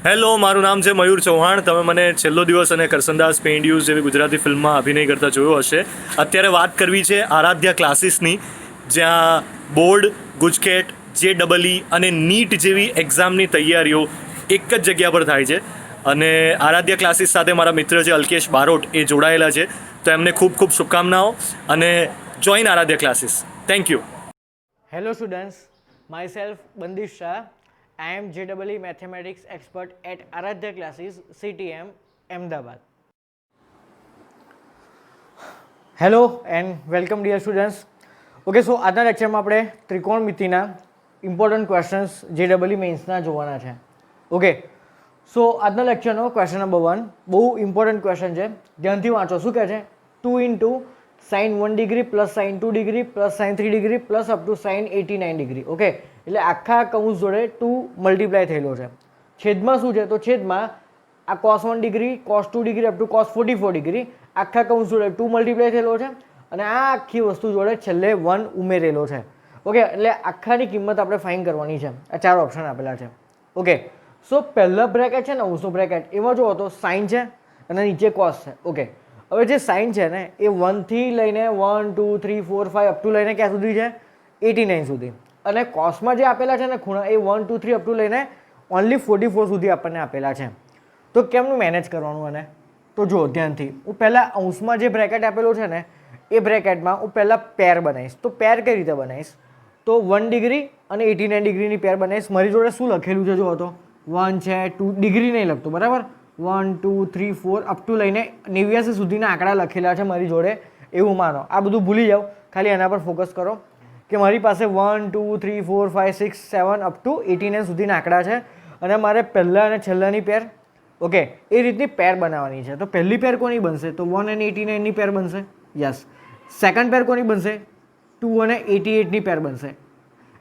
Hello, મારું નામ છે મયુર ચૌહાણ. તમે મને છેલ્લો દિવસ અને કરસનદાસ પેઇન્ડ્યુઝ જેવી ગુજરાતી ફિલ્મમાં અભિનય કરતા જોયો હશે. અત્યારે વાત કરવી છે આરાધ્યા ક્લાસીસની, જ્યાં બોર્ડ, ગુજકેટ, JEE અને નીટ જેવી એક્ઝામની તૈયારીઓ એક જ જગ્યા પર થાય છે. અને આરાધ્યા ક્લાસીસ સાથે મારા મિત્ર છે અલ્કેશ બારોટ, એ જોડાયેલા છે. તો એમને ખૂબ ખૂબ શુભકામનાઓ અને join Aradhya classes. Thank you. Hello students, myself Bandish Shah. I am JEE Mathematics expert at Aradhya Classes, CTM, Ahmedabad. Hello and welcome dear students. Okay, so આજના લેક્ચરમાં આપણે ત્રિકોણમિતિના ઇમ્પોર્ટન્ટ ક્વેશ્ચન્સ JEE મેન્સના જોવાના છે. ઓકે, સો આજના લેક્ચરનો ક્વેશ્ચન નંબર 1 બહુ important question છે, ધ્યાનથી વાંચો. શું કહે છે? 2 into sin 1 degree plus sin 2 degree plus sin 3 degree plus up to sin 89 degree. Okay, એટલે આખા કૌંસ જોડે 2 મલ્ટીપ્લાય થયેલો છે. છેદમાં શું છે? તો છેદમાં આ cos 1 degree, cos 2 degree up to cos 44 degree આખા કૌંસ જોડે 2 મલ્ટીપ્લાય થયેલો છે અને આ આખી વસ્તુ જોડે છેલ્લે 1 ઉમેરેલો છે. ઓકે, એટલે આખાની કિંમત આપણે ફાઇન્ડ કરવાની છે. આ 4 ઓપ્શન આપેલા છે. ઓકે, સો પહેલા બ્રેકેટ છે ને, અંશનો બ્રેકેટ, એમાં જુઓ તો સાઇન છે અને નીચે cos છે. ઓકે, હવે જે સાઇન છે ને એ 1 થી લઈને 1 2 3 4 5 અપ ટુ લઈને ક્યાં સુધી છે? 89 સુધી. અને કોસમાં જે આપેલા છે ને ખૂણા, એ 1 2 3 અપ ટુ લઈને ઓનલી 44 સુધી આપણને આપેલા છે. તો કેમનું મેનેજ કરવાનું? અને તો જો ધ્યાનથી, હું પહેલાં અંશમાં જે બ્રેકેટ આપેલો છે ને એ બ્રેકેટમાં હું પહેલાં પેર બનાવીશ. તો પેર કઈ રીતે બનાવીશ? તો 1 ડિગ્રી અને 89 ડિગ્રીની પેર બનાવીશ. મારી જોડે શું લખેલું છે જુઓ તો, 1 છે, 2 ડિગ્રી નહીં લખતો, બરાબર, 1 2 3 4 અપ ટુ લઈને 89 સુધીના આંકડા લખેલા છે મારી જોડે, એવું માનો. આ બધું ભૂલી જાઓ, ખાલી એના પર ફોકસ કરો કે મારી પાસે 1 2 3 4 5 6 7 અપ ટુ 89 સુધીના આંકડા છે અને મારે પહેલાં અને છેલ્લાની પેર, ઓકે, એ રીતની પેર બનાવવાની છે. તો પહેલી પેર કોની બનશે? તો 1 અને 89ની પેર બનશે. યસ. સેકન્ડ પેર કોની બનશે? 2 અને 88ની પેર બનશે.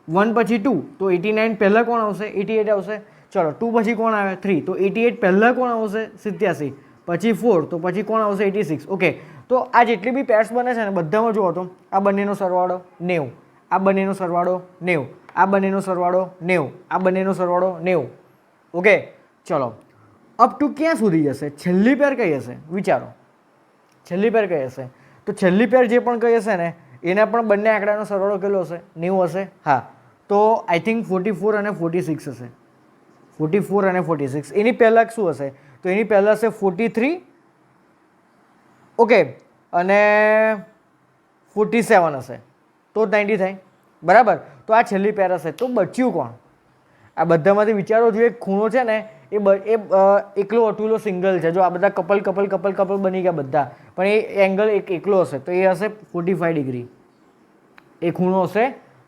1 પછી 2, તો 89 પહેલાં કોણ આવશે? 88 આવશે. ચલો, 2 પછી કોણ આવે? 3, તો 88 પહેલાં કોણ આવશે? 87. પછી 4, તો પછી કોણ આવશે? 86. ઓકે, તો આ જેટલી બી પેર્સ બને છે ને બધામાં જુઓ તો આ બંનેનો સરવાળો 90, આ બંનેનો સરવાળો 90, આ બંનેનો સરવાળો 90, આ બંનેનો સરવાળો 90. ઓકે, ચલો, અપ ટુ ક્યાં સુધી જશે? છેલ્લી પેર કઈ હશે? વિચારો, છેલ્લી પેર કઈ હશે? તો છેલ્લી પેર જે પણ કઈ હશે ને એના પણ બંને આંકડાનો સરવાળો કેટલો હશે? 90 હશે. હા, તો આઈ થિંક 44 અને 46 હશે. 44 અને 46. એની પહેલાં શું હશે? તો એની પહેલાં હશે 43, ઓકે, અને 47 હશે. તો 90 થાય, બરાબર. તો આ છેલ્લી પેર હશે. તો બચ્યું કોણ? આ બધામાંથી વિચારો જોઈએ. ખૂણો છે ને એ એકલો અટુલો સિંગલ છે. જો આ બધા કપલ કપલ કપલ કપલ બની ગયા બધા, પણ એ એંગલ એકલો હશે. તો એ હશે 45 ડિગ્રી. એ ખૂણો હશે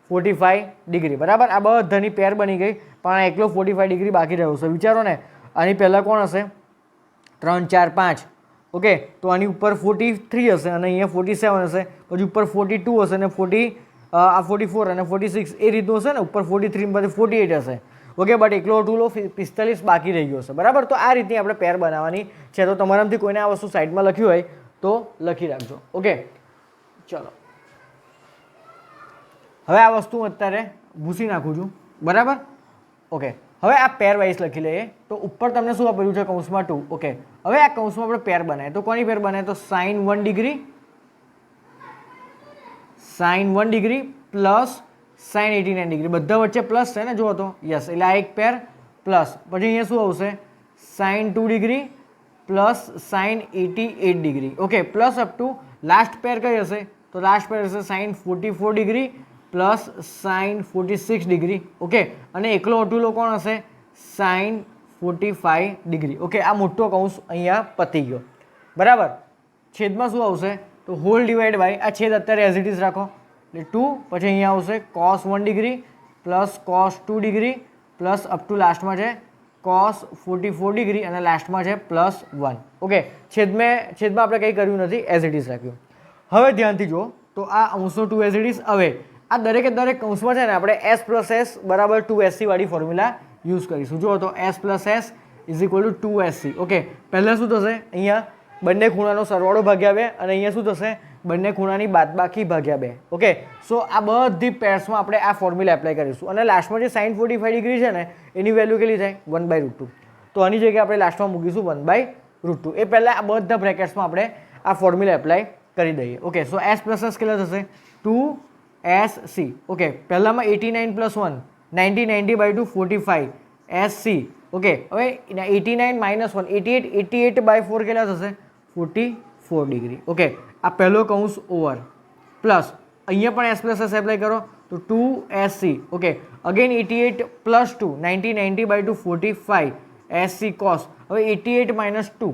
45 ડિગ્રી, બરાબર. આ બધાની પેર બની ગઈ, પણ આ એકલો 45 ડિગ્રી બાકી રહ્યો છે. વિચારો ને, આની પહેલાં કોણ હશે? 3 4 5. ઓકે, તો આની ઉપર 43 હશે અને અહીંયા 47 હશે, પછી ઉપર 42 હશે અને 44 અને 46 એ રીતનું હશે ને. ઉપર 43 પછી 48 હશે. ઓકે, બટ એકલો અટુલો 45 બાકી રહી ગયો હશે, બરાબર. તો આ રીતની આપણે પેર બનાવવાની છે. તો તમારામાંથી કોઈને આ વસ્તુ સાઈડમાં લખ્યું હોય તો લખી રાખજો. ઓકે, ચલો, હવે આ વસ્તુ હું અત્યારે ભૂસી નાખું છું, બરાબર. ઓકે, હવે આ પેર વાઇઝ લખી લઈએ. તો ઉપર તમને શું આપેલું છે? કૌંસમાં 2. ઓકે, હવે આ કૌંસમાં આપણે પેર બનાવીએ. તો કોની પેર બનાવીએ? તો sin 1 degree, sin 1 degree plus sin 89 degree. બધા વચ્ચે પ્લસ છે ને, જુઓ તો. યસ, એટલે આ એક પેર પ્લસ પછી અહીંયા શું આવશે? sin 2 degree plus sin 88 degree. Okay, plus up to last pair કઈ હશે? તો લાસ્ટ પેર હશે sin 44 degree plus sin 46 degree. Okay, અને એકલો અટુલો કોણ હશે? sin 45 degree. ઓકે, આ મોટો કૌંસ અહીંયા પતી ગયો, બરાબર. છેદમાં શું આવશે? તો હોલ ડિવાઈડ બાય, આ છેદ અત્યારે એઝ ઇટ ઇઝ રાખો, એટલે 2, પછી અહીંયા આવશે cos 1 degree plus cos 2 degree plus up to લાસ્ટમાં છે cos 44 ડિગ્રી અને લાસ્ટમાં છે પ્લસ 1. ઓકે, છેદમાં આપણે કંઈ કર્યું નથી, એઝ ઇટ ઇઝ રાખ્યું. હવે ધ્યાનથી જુઓ તો આ અંશનો 2 એઝ ઇટ ઇઝ. હવે આ દરેકે દરેક કૌંસમાં છે ને આપણે s પ્લસ s બરાબર 2sc વાળી ફોર્મ્યુલા યુઝ કરીશું. જુઓ તો s plus s is equal two 2sc. Okay, પહેલાં શું થશે? અહીંયા બંને ખૂણાનો સરવાળો ભાગ્યા 2 અને અહીંયા શું થશે? બંને ખૂણાની બાદબાકી ભાગ્યા 2. ઓકે, સો આ બધી પેર્સમાં આપણે આ ફોર્મ્યુલા એપ્લાય કરીશું અને લાસ્ટમાં જે sin 45 ડિગ્રી છે ને એની વેલ્યુ કેટલી થાય? 1/√2. તો આની જગ્યાએ આપણે લાસ્ટમાં મૂકીશું 1/√2. એ પહેલાં આ બધા બ્રેકેટ્સમાં આપણે આ ફોર્મ્યુલા એપ્લાય કરી દઈએ. ઓકે, સો s પ્લસ s કેટલા થશે? 2sc. ઓકે, પહેલામાં 89 + 1 90/2 45 sc. ઓકે, હવે 89 - 1 88 88/4 કેટલા થશે? 44 ડિગ્રી. ઓકે, આ પહેલો કૌંસ ઓવર પ્લસ અહીંયા પણ s પ્લસ s એપ્લાય કરો તો 2sc. Okay, again 88 + 2 90/2 45 sc cos. હવે 88 - 2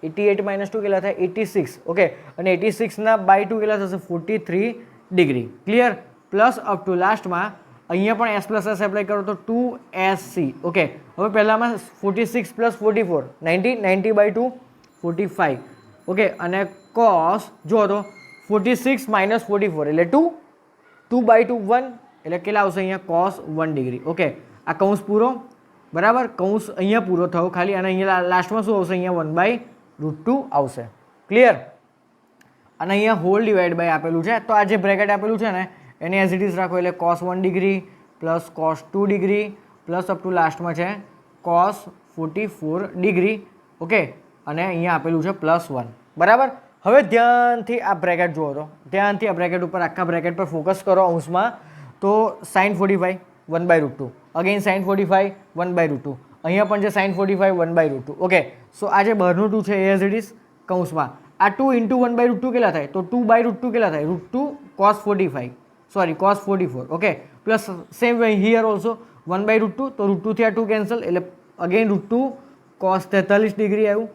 88 - 2 કેટલા થાય? 86. ઓકે, અને 86 ના / 2 કેટલા થશે? 43 degree. Clear? Plus up to લાસ્ટમાં અહીંયા પણ s પ્લસ s એપ્લાય કરો તો 2sc. ઓકે, હવે પહેલામાં 46 + 44 90/2 45. ઓકે, અને cos જો તો 46 - 44 એટલે 2 2/2 1 એટલે કેટલા આવશે અહીંયા? cos 1 degree. ઓકે, આ કૌંસ પૂરો. બરાબર, કૌંસ અહીંયા પૂરો થયો ખાલી, અને અહીંયા લાસ્ટમાં શું આવશે? અહીંયા 1/√2 આવશે. ક્લિયર? અને અહીંયા હોલ ડિવાઈડ બાય આપેલું છે, તો આ જે બ્રેકેટ આપેલું છે ને એને એઝ ઇટ ઇઝ રાખો, એટલે cos 1 degree plus cos 2 degree plus up to લાસ્ટમાં છે cos 44 ડિગ્રી. ઓકે, અને અહીંયા આપેલું છે +1. બરાબર, હવે ધ્યાનથી આ બ્રેકેટ જુઓ તો ધ્યાનથી આ બ્રેકેટ ઉપર આખા બ્રેકેટ પર ફોકસ કરો અંશમાં. તો sin 45 1/√2, અગેન sin 45 1/√2, અહીંયા પણ છે sin 45 1/√2. ઓકે, સો આ જે બહારનું 2 છે એ એઝ ઇટ ઇઝ કૌંસમાં. આ 2 × 1/√2 કેટલા થાય? તો 2/√2 કેટલા થાય? √2 cos 45, sorry cos 44. Okay, plus same way here also 1/√2, તો √2 થી આ 2 કેન્સલ એટલે અગેન √2 cos 43 ડિગ્રી આવ્યું.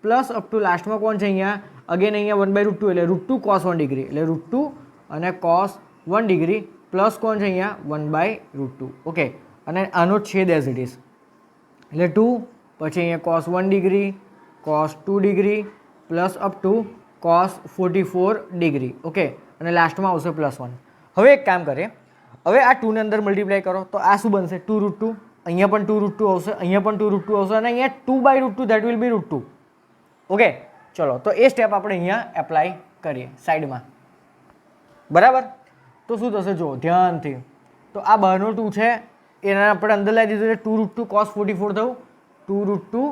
પ્લસ અપ ટુ લાસ્ટમાં કોણ છે અહીંયા? અગેન અહીંયા 1/√2 એટલે √2 cos 1 ડિગ્રી એટલે √2 અને cos 1 ડિગ્રી પ્લસ કોણ છે અહીંયા? 1/√2. ઓકે, અને આનો છેદ એઝ ઇટ ઇઝ એટલે 2, પછી અહીંયા cos 1 degree cos 2 degree plus up two cos 44 degree. Okay, અને લાસ્ટમાં આવશે +1. હવે એક કામ કરીએ, હવે આ 2 ને અંદર મલ્ટીપ્લાય કરો તો આ શું બનશે? 2√2. અહીંયા પણ 2√2 આવશે, અહીંયા પણ 2√2 આવશે, અને અહીંયા 2/√2 ધેટ વિલ બી √2. ઓકે, ચલો તો એ સ્ટેપ આપણે અહીંયા એપ્લાય કરીએ સાઈડમાં. બરાબર, તો શું થશે? જો ધ્યાનથી, તો આ બહારનો 2 છે એના આપણે અંદર લાવી દીધું એટલે 2√2 cos 44 થયું. 2√2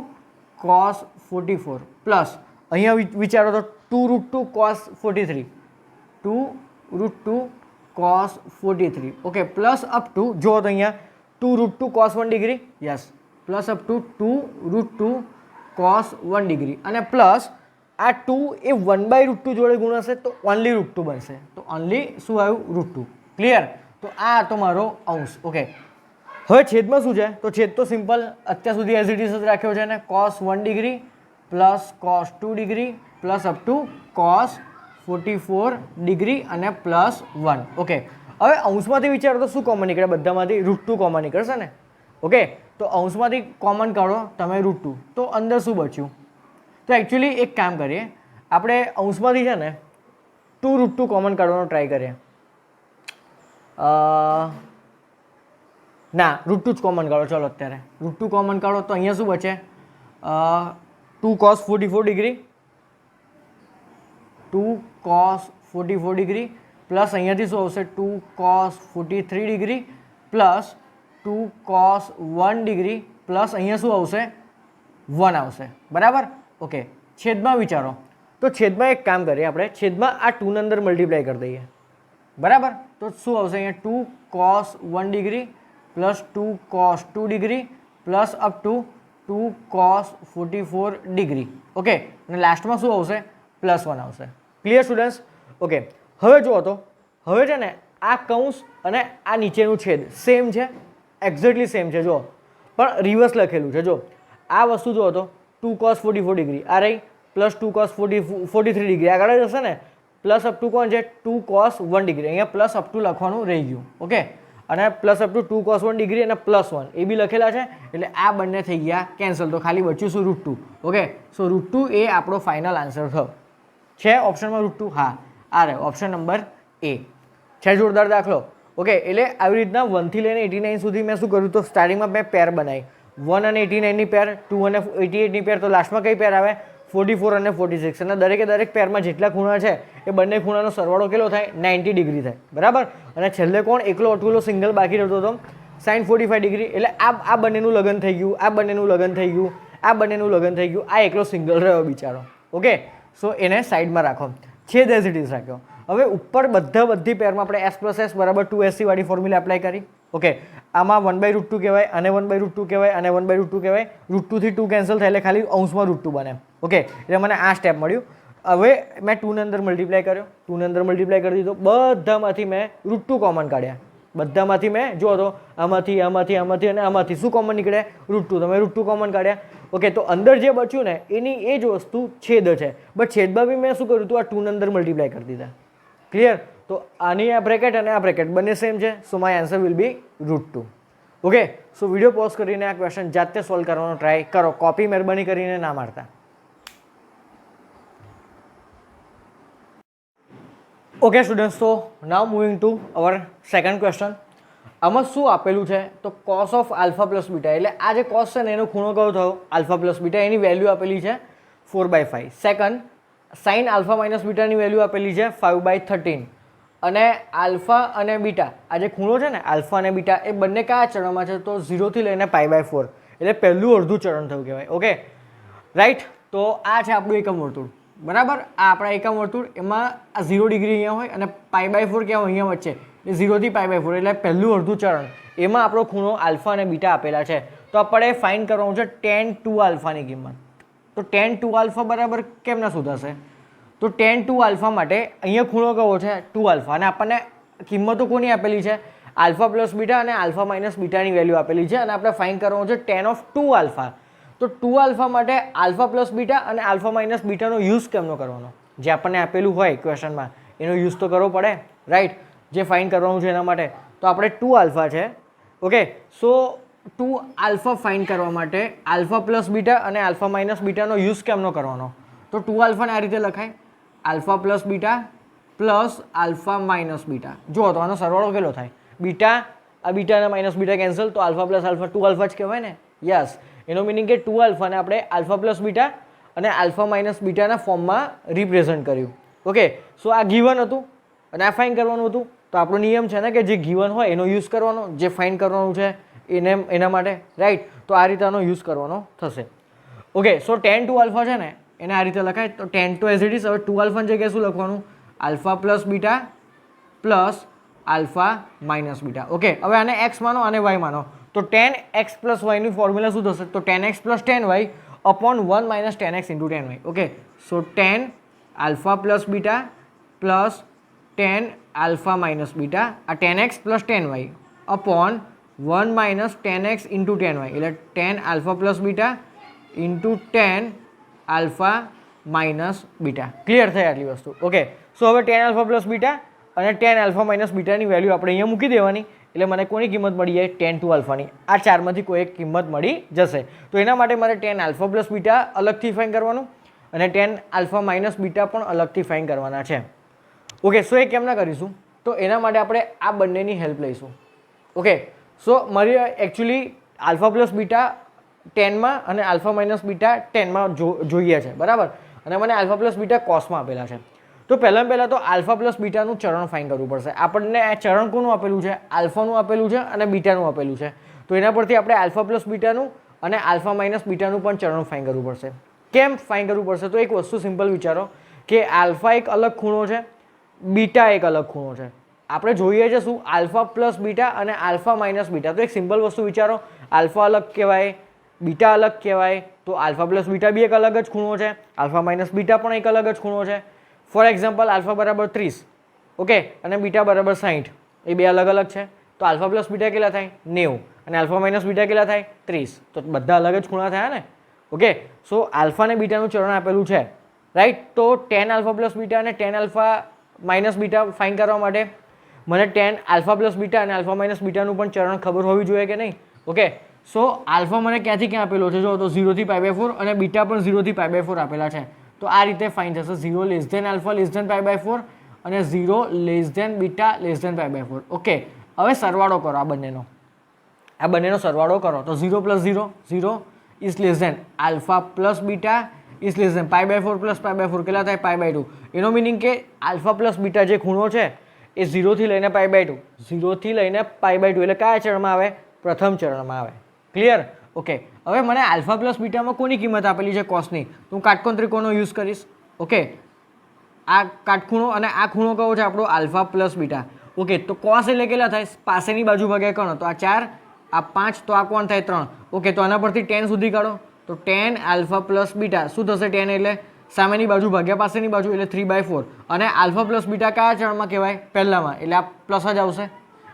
cos 44 પ્લસ અહીંયા વિચારો તો 2√2 cos 43, 2√2 cos 43. Okay, plus up two જો તો અહીંયા 2√2 cos 1 degree, yes, plus up two 2√2 cos 1 degree, અને પ્લસ આ 2 એ 1/√2 જોડે ગુણશે તો ઓનલી √2 બનશે. તો ઓનલી શું આવ્યું? √2. ક્લિયર? તો આ તો મારો અંશ. ઓકે, હવે છેદમાં શું છે? તો છેદ તો સિમ્પલ અત્યાર સુધી એઝ ઇટ ઇઝ જ રાખ્યો છે ને, cos 1 degree plus cos 2 degree plus up two cos 44 degree અને +1. ઓકે, હવે અંશમાંથી વિચારો તો શું કોમન નીકળે? બધામાંથી √2 કોમન નીકળશે ને. ઓકે, તો અંશમાંથી કોમન કાઢો તમે √2, તો અંદર શું બચ્યું? તો એકચ્યુઅલી એક કામ કરીએ, આપણે અંશમાંથી છે ને 2√2 કોમન કાઢવાનો ટ્રાય કરીએ. ના, √2 જ કોમન કાઢો. ચલો અત્યારે √2 કોમન કાઢો તો અહીંયા શું બચે? 2 cos 44 degree, 2 cos 44 degree plus અહીંયાથી શું આવશે? 2 cos 43 degree plus 2 cos 1 degree plus અહીંયા શું આવશે? 1 આવશે. બરાબર, ઓકે, છેદમાં વિચારો તો છેદમાં એક કામ કરીએ આપણે, છેદમાં આ 2 ને અંદર મલ્ટીપ્લાય કરી દઈએ. બરાબર, તો શું આવશે અહીંયા? 2 cos 1 degree plus 2 cos 2 degree plus up two 2 cos 44 degree. Okay, અને લાસ્ટમાં શું આવશે? +1 આવશે. Clear students? ઓકે, હવે જુઓ તો હવે છે ને આ કૌંસ અને આ નીચેનું છેદ સેમ છે, એક્ઝેક્ટલી સેમ છે. જુઓ, પણ રિવર્સ લખેલું છે. જો આ વસ્તુ જુઓ તો 2 cos 44 ડિગ્રી આ રહી પ્લસ 2 cos 43 ડિગ્રી આગળ જ હશે ને, પ્લસ અપ ટુ કોણ છે? 2 cos 1 ડિગ્રી, અહીંયા પ્લસ અપ ટુ લખવાનું રહી ગયું. ઓકે, અને plus up two 2 cos 1 degree અને +1 એ બી લખેલા છે, એટલે આ બંને થઈ ગયા કેન્સલ. તો ખાલી બચ્યું શું? √2. ઓકે, સો √2 એ આપણો ફાઇનલ આન્સર થયો. છે ઓપ્શનમાં √2? હા, આ રહ્યો ઓપ્શન નંબર A. છે જોરદાર દાખલો. ઓકે, એટલે આવી રીતના 1 થી લઈને 89 સુધી મેં શું કર્યું? તો સ્ટાર્ટિંગમાં મેં પેર બનાવી, 1 અને 89 ની પેર, 2 અને 88 ની પેર, તો લાસ્ટમાં કઈ પેર આવે? 44 અને 46. અને દરેકે દરેક પેરમાં જેટલા ખૂણા છે એ બંને ખૂણાનો સરવાળો કેટલો થાય? 90 ડિગ્રી થાય. બરાબર, અને છેલ્લે કોણ? એકલો અટકુલો સિંગલ બાકી રહેતો હતો સાઇન 45 ડિગ્રી, એટલે આ બંનેનું લગ્ન થઈ ગયું, આ બંનેનું લગ્ન થઈ ગયું, આ બંનેનું લગ્ન થઈ ગયું, આ એકલો સિંગલ રહ્યો બિચારો. ઓકે, સો એને સાઈડમાં રાખો, છેદ એઝ ઇટ ઇઝ રાખ્યો. હવે ઉપર બધી પેરમાં આપણે s પ્લસ s બરાબર 2sc વાળી ફોર્મ્યુલા એપ્લાય કરી. ઓકે, આમાં 1/√2 કહેવાય, અને 1/√2 કહેવાય, અને 1/√2 કહેવાય. √2 થી 2 કેન્સલ થાય એટલે ખાલી અંશમાં √2 બને. ઓકે, એટલે મને આ સ્ટેપ મળ્યું. હવે મેં 2 ને અંદર મલ્ટીપ્લાય કર્યો, 2 ને અંદર મલ્ટીપ્લાય કરી દીધો, બધામાંથી મેં √2 કોમન કાઢ્યા. બધામાંથી મેં જો તો આમાંથી આમાંથી આમાંથી અને આમાંથી શું કોમન નીકળે? √2. તમે √2 કોમન કાઢ્યા. ઓકે, તો અંદર જે બચ્યું ને એની એ જ વસ્તુ છેદ છે, બટ છેદમાં બી મેં શું કર્યું હતું? આ 2 ને અંદર મલ્ટીપ્લાય કરી દીધા. ક્લિયર? તો આની આ બ્રેકેટ અને આ બ્રેકેટ બંને સેમ છે, સો my answer will be √2. Okay, so video pause કરીને આ ક્વેશ્ચન જાતે સોલ્વ કરવાનો ટ્રાય કરો, કોપી મહેરબાની કરીને ના મારતા. ઓકે સ્ટુડન્ટ્સ, તો now moving to our second question. આમાં શું આપેલું છે? તો cos of alpha plus beta, એટલે આ જે કોસ છે ને એનો ખૂણો કયો થયો? Alpha plus beta. એની વેલ્યુ આપેલી છે 4/5. સેકન્ડ, સાઇન આલ્ફા માઇનસ બીટાની વેલ્યુ આપેલી છે 5/13. અને આલ્ફા અને બીટા, આ જે ખૂણો છે ને આલ્ફા અને બીટા, એ બંને કયા ચરણમાં છે? તો 0 થી લઈને π/4, એટલે પહેલું અડધું ચરણ થયું કહેવાય. ઓકે રાઈટ, તો આ છે આપણું એકમ વર્તુળ. બરાબર, આ આપણા એકમ વર્તુળ, એમાં આ 0 ડિગ્રી અહીંયા હોય અને π/4 ક્યાં હોય? અહીંયા વચ્ચે, એ 0 થી π/4, એટલે પહેલું અડધું ચરણ. એમાં આપણો ખૂણો આલ્ફા અને બીટા આપેલા છે. તો આપણે ફાઇન્ડ કરવાનું છે tan 2 આલ્ફાની કિંમત. તો tan 2 આલ્ફા બરાબર કેમ ના શોધાશે? તો tan 2 આલ્ફા માટે અહીંયા ખૂણો કયો છે? 2 આલ્ફા. અને આપણને કિંમતો કોની આપેલી છે? આલ્ફા પ્લસ બીટા અને આલ્ફા માઇનસ બીટાની વેલ્યુ આપેલી છે. અને આપણે ફાઇન્ડ કરવાનું છે tan ઓફ 2 આલ્ફા. તો 2 આલ્ફા માટે આલ્ફા પ્લસ બીટા અને આલ્ફા માઇનસ બીટાનો યુઝ કેમનો કરવાનો? જે આપણને આપેલું હોય ક્વેશ્ચનમાં એનો યુઝ તો કરવો પડે, રાઈટ? જે ફાઇન્ડ કરવાનું છે એના માટે. તો આપણે 2 આલ્ફા છે. ઓકે, સો 2 આલ્ફા ફાઇન્ડ કરવા માટે આલ્ફા પ્લસ બીટા અને આલ્ફા માઇનસ બીટાનો યુઝ કેમનો કરવાનો? તો 2 આલ્ફાને આ રીતે લખાય, alpha plus beta plus alpha minus beta. જુઓ તો આનો સરવાળો કેટલો થાય? બીટા, આ બીટા અને માઇનસ બીટા કેન્સલ, તો આલ્ફા પ્લસ આલ્ફા 2 આલ્ફા જ કહેવાય ને. યસ, એનો મિનિંગ કે 2 આલ્ફાને આપણે આલ્ફા પ્લસ બીટા અને આલ્ફા માઇનસ બીટાના ફોર્મમાં રિપ્રેઝન્ટ કર્યું. ઓકે, સો આ ગીવન હતું અને આ ફાઇન કરવાનું હતું. તો આપણો નિયમ છે ને કે જે ગીવન હોય એનો યુઝ કરવાનો, જે ફાઇન કરવાનું છે એના માટે, રાઈટ? તો આ રીતે આનો યુઝ કરવાનો થશે. ઓકે, સો tan 2 આલ્ફા છે ને એને આ રીતે લખાય. તો tan 2 એઝ ઇટ ઇઝ. હવે 2 આલ્ફાની જગ્યાએ શું લખવાનું? Alpha plus beta plus alpha minus beta. Okay, હવે આને x માનો, આને y માનો. તો tan x પ્લસ વાયની ફોર્મ્યુલા શું થશે? તો tan x plus tan y upon 1 minus tan x into tan y. Okay, so tan alpha plus beta plus tan alpha minus beta, આ tan x plus tan y upon 1 minus tan x into tan y, એટલે tan alpha plus beta into tan alpha minus beta. Clear થઈ આટલી વસ્તુ? Okay, so હવે tan alpha plus beta અને tan alpha minus બીટાની value આપણે અહીંયા મૂકી દેવાની, એટલે મને કોની કિંમત મળી જાય? tan 2 આલ્ફાની. આ ચારમાંથી કોઈ એક કિંમત મળી જશે. તો એના માટે મારે tan આલ્ફા પ્લસ બીટા અલગથી ફાઇન કરવાનું અને tan આલ્ફા માઇનસ બીટા પણ અલગથી ફાઇન કરવાના છે. ઓકે, સો એ કેમ ના કરીશું? તો એના માટે આપણે આ બંનેની હેલ્પ લઈશું. ઓકે, સો મારી એકચ્યુઅલી આલ્ફા પ્લસ બીટા 10માં અને આલ્ફા માઇનસ બીટા 10માં જોઈએ છે, બરાબર? અને મને આલ્ફા પ્લસ બીટા કોસમાં આપેલા છે. તો પહેલાં તો આલ્ફા પ્લસ બીટાનું ચરણ ફાઇન કરવું પડશે. આપણને આ ચરણ કોનું આપેલું છે? આલ્ફાનું આપેલું છે અને બીટાનું આપેલું છે. તો એના પરથી આપણે આલ્ફા પ્લસ બીટાનું અને આલ્ફા માઇનસ બીટાનું પણ ચરણ ફાઇન કરવું પડશે. કેમ ફાઇન કરવું પડશે? તો એક વસ્તુ સિમ્પલ વિચારો કે આલ્ફા એક અલગ ખૂણો છે, બીટા એક અલગ ખૂણો છે. આપણે જોઈએ છે શું? આલ્ફા પ્લસ બીટા અને આલ્ફા માઇનસ બીટા. તો એક સિમ્પલ વસ્તુ વિચારો, આલ્ફા અલગ કહેવાય, બીટા અલગ કહેવાય, તો આલ્ફા પ્લસ બીટા બી એક અલગ જ ખૂણો છે, આલ્ફા માઇનસ બીટા પણ એક અલગ જ ખૂણો છે. ફોર એક્ઝામ્પલ, આલ્ફા બરાબર 30, ઓકે, અને બીટા બરાબર 60, એ બે અલગ અલગ છે. તો આલ્ફા પ્લસ બીટા કેટલા થાય? 90, અને આલ્ફા માઇનસ બીટા કેટલા થાય? 30. તો બધા અલગ જ ખૂણા થયા ને. ઓકે, સો આલ્ફા અને બીટાનું ચરણ આપેલું છે, રાઈટ? તો tan આલ્ફા પ્લસ બીટા અને tan alpha minus beta fine કરવા માટે મને tan આલ્ફા પ્લસ બીટા અને આલ્ફા માઇનસ બીટાનું પણ ચરણ ખબર હોવી જોઈએ કે નહીં? ઓકે, સો આલ્ફા મને ક્યાંથી ક્યાં આપેલો છે? જો તો 0 થી π/4 અને બીટા પણ 0 થી π/4 આપેલા છે. તો આ રીતે ફાઇન થશે 0 less than alpha less than π/4 અને 0 less than beta less than π/4. Okay, હવે સરવાળો કરો આ બંનેનો સરવાળો કરો. તો 0 plus 0 0 is less than alpha plus beta is less than π/4 plus π/4 કેટલા થાય? π/2. એનો મિનિંગ કે આલ્ફા પ્લસ બીટા જે ખૂણો છે એ 0 થી લઈને π/2, 0 થી લઈને π/2, એટલે કયા ચરણમાં આવે? પ્રથમ ચરણમાં આવે. ક્લિયર? ઓકે. હવે મને આલ્ફા પ્લસ બીટામાં કોની કિંમત આપેલી છે? કોસની. તો હું કાટકોણ ત્રિકોણનો યુઝ કરીશ. ઓકે, આ કાટખૂણો અને આ ખૂણો કયો છે આપણો? Alpha plus beta. ઓકે, તો કોસ એટલે કેટલા થાય? પાસેની બાજુ ભાગ્યા કોણ? તો આ 4, આ 5, તો આ કોણ થાય? 3. ઓકે, તો આના પરથી tan સુધી કાઢો. તો tan આલ્ફા પ્લસ બીટા શું થશે? tan એટલે સામેની બાજુ ભાગ્યા પાસેની બાજુ એટલે 3/4. અને આલ્ફા પ્લસ બીટા કયા ચરણમાં કહેવાય? પહેલામાં, એટલે આ પ્લસ જ આવશે.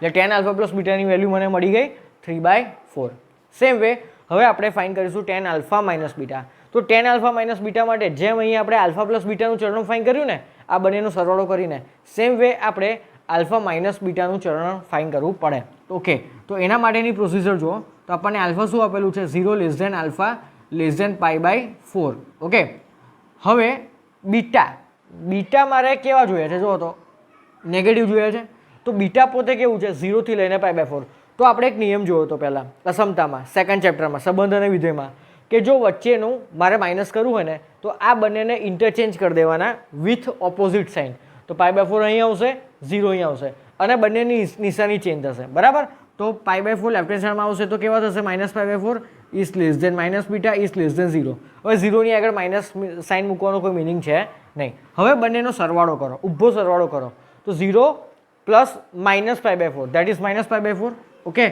એટલે tan આલ્ફા પ્લસ બીટાની વેલ્યુ મને મળી ગઈ 3/4. સેમ વે હવે આપણે ફાઇન્ડ કરીશું tan આલ્ફા માઇનસ બીટા. તો tan આલ્ફા માઇનસ બીટા માટે જેમ અહીં આપણે આલ્ફા પ્લસ બીટાનું ચરણ ફાઇન્ડ કર્યું ને, આ બંનેનો સરવાળો કરીને, સેમ વે આપણે આલ્ફા માઇનસ બીટાનું ચરણ ફાઇન્ડ કરવું પડે. ઓકે, તો એના માટેની પ્રોસિજર જુઓ. તો આપણને આલ્ફા શું આપેલું છે? 0 less than alpha less than π/4. Okay, હવે બીટા મારે કેવા જોઈએ છે? જુઓ તો નેગેટિવ જોઈએ છે. તો બીટા પોતે કેવું છે? 0 થી લઈને π/4. તો આપણે એક નિયમ જોયો હતો પહેલાં અસમતામાં, સેકન્ડ ચેપ્ટરમાં, સંબંધ અને વિધેયમાં, કે જો વચ્ચેનું મારે માઇનસ કરવું હોય ને તો આ બંનેને ઇન્ટરચેન્જ કરી દેવાના વિથ ઓપોઝિટ સાઇન. તો π/4 અહીં આવશે, 0 અહીં આવશે અને બંનેની નિશાની ચેન્જ થશે. બરાબર? તો π/4 લેફ્ટ હેન્ડ સાઇડમાં આવશે તો કેવા થશે? -π/4 is less than minus beta is less than 0. હવે 0ની આગળ માઇનસ સાઇન મૂકવાનો કોઈ મિનિંગ છે નહીં. હવે બંનેનો સરવાળો કરો, ઊભો સરવાળો કરો. તો 0 plus minus π/4 that is -π/4. Okay,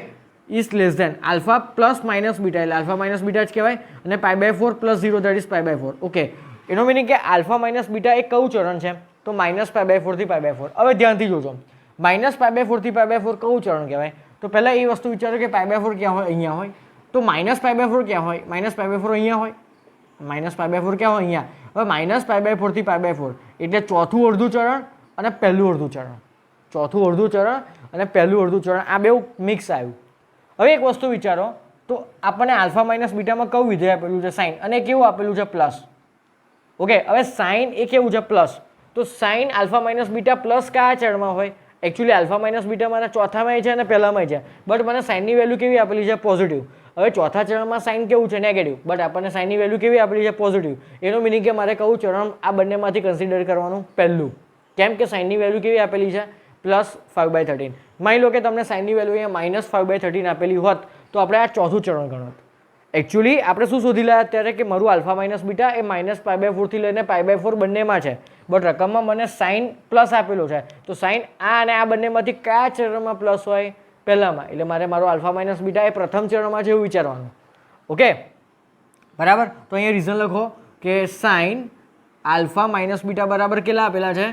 is less than alpha plus minus beta એટલે આલ્ફા માઇનસ બીટા જ કહેવાય, અને π/4 પ્લસ 0 દેટ ઇઝ π/4. ઓકે, એનો મિનિંગ કે આલ્ફા માઇનસ બીટા એ કયું ચરણ છે? તો -π/4 થી π/4. હવે ધ્યાનથી જોજો, -π/4 થી π/4 કયું ચરણ કહેવાય? તો પહેલાં એ વસ્તુ વિચારો કે π/4 ક્યાં હોય? અહીંયા હોય. તો -π/4 ક્યાં હોય? -π/4 અહીંયા હોય. -π/4 ક્યાં હોય? અહીંયા. હવે -π/4 થી π/4 એટલે ચોથું અડધું ચરણ અને પહેલું અડધું ચરણ. ચોથું અડધું ચરણ અને પહેલું અડધું ચરણ, આ બેઉ મિક્સ આવ્યું. હવે એક વસ્તુ વિચારો, તો આપણને આલ્ફા માઇનસ બીટામાં કયું વિધેય આપેલું છે? સાઇન. અને કેવું આપેલું છે? પ્લસ. ઓકે, હવે સાઇન એ કેવું છે? પ્લસ. તો sine alpha minus beta plus કયા ચરણમાં હોય? એકચ્યુઅલી આલ્ફા માઇનસ બીટા મારા ચોથામાં છે અને પહેલામાં છે, બટ મને સાઇનની વેલ્યુ કેવી આપેલી છે? પોઝિટિવ. હવે ચોથા ચરણમાં સાઇન કેવું છે? નેગેટિવ. બટ આપણને સાઇનની વેલ્યુ કેવી આપેલી છે? પોઝિટિવ. એનો મિનિંગ કે મારે કયું ચરણ આ બંનેમાંથી કન્સિડર કરવાનું? પહેલું. કેમ કે સાઇનની વેલ્યુ કેવી આપેલી છે? +5/13. માની લો કે તમને સાઇનની વેલ્યુ અહીંયા -5/13 આપેલી હોત તો આપણે આ ચોથું ચરણ ગણત. એકચ્યુઅલી આપણે શું શોધી લાયા અત્યારે કે મારું આલ્ફા માઇનસ બીટા એ -π/4 થી લઈને π/4 બંનેમાં છે, બટ રકમમાં મને સાઇન પ્લસ આપેલો છે. તો સાઇન આ અને આ બંનેમાંથી કયા ચરણમાં પ્લસ હોય? પહેલામાં. એટલે મારે મારો આલ્ફા માઇનસ બીટા એ પ્રથમ ચરણમાં છે એવું વિચારવાનું. ઓકે, બરાબર? તો અહીંયા રીઝન લખો કે સાઇન આલ્ફા માઇનસ બીટા બરાબર કેટલા આપેલા છે?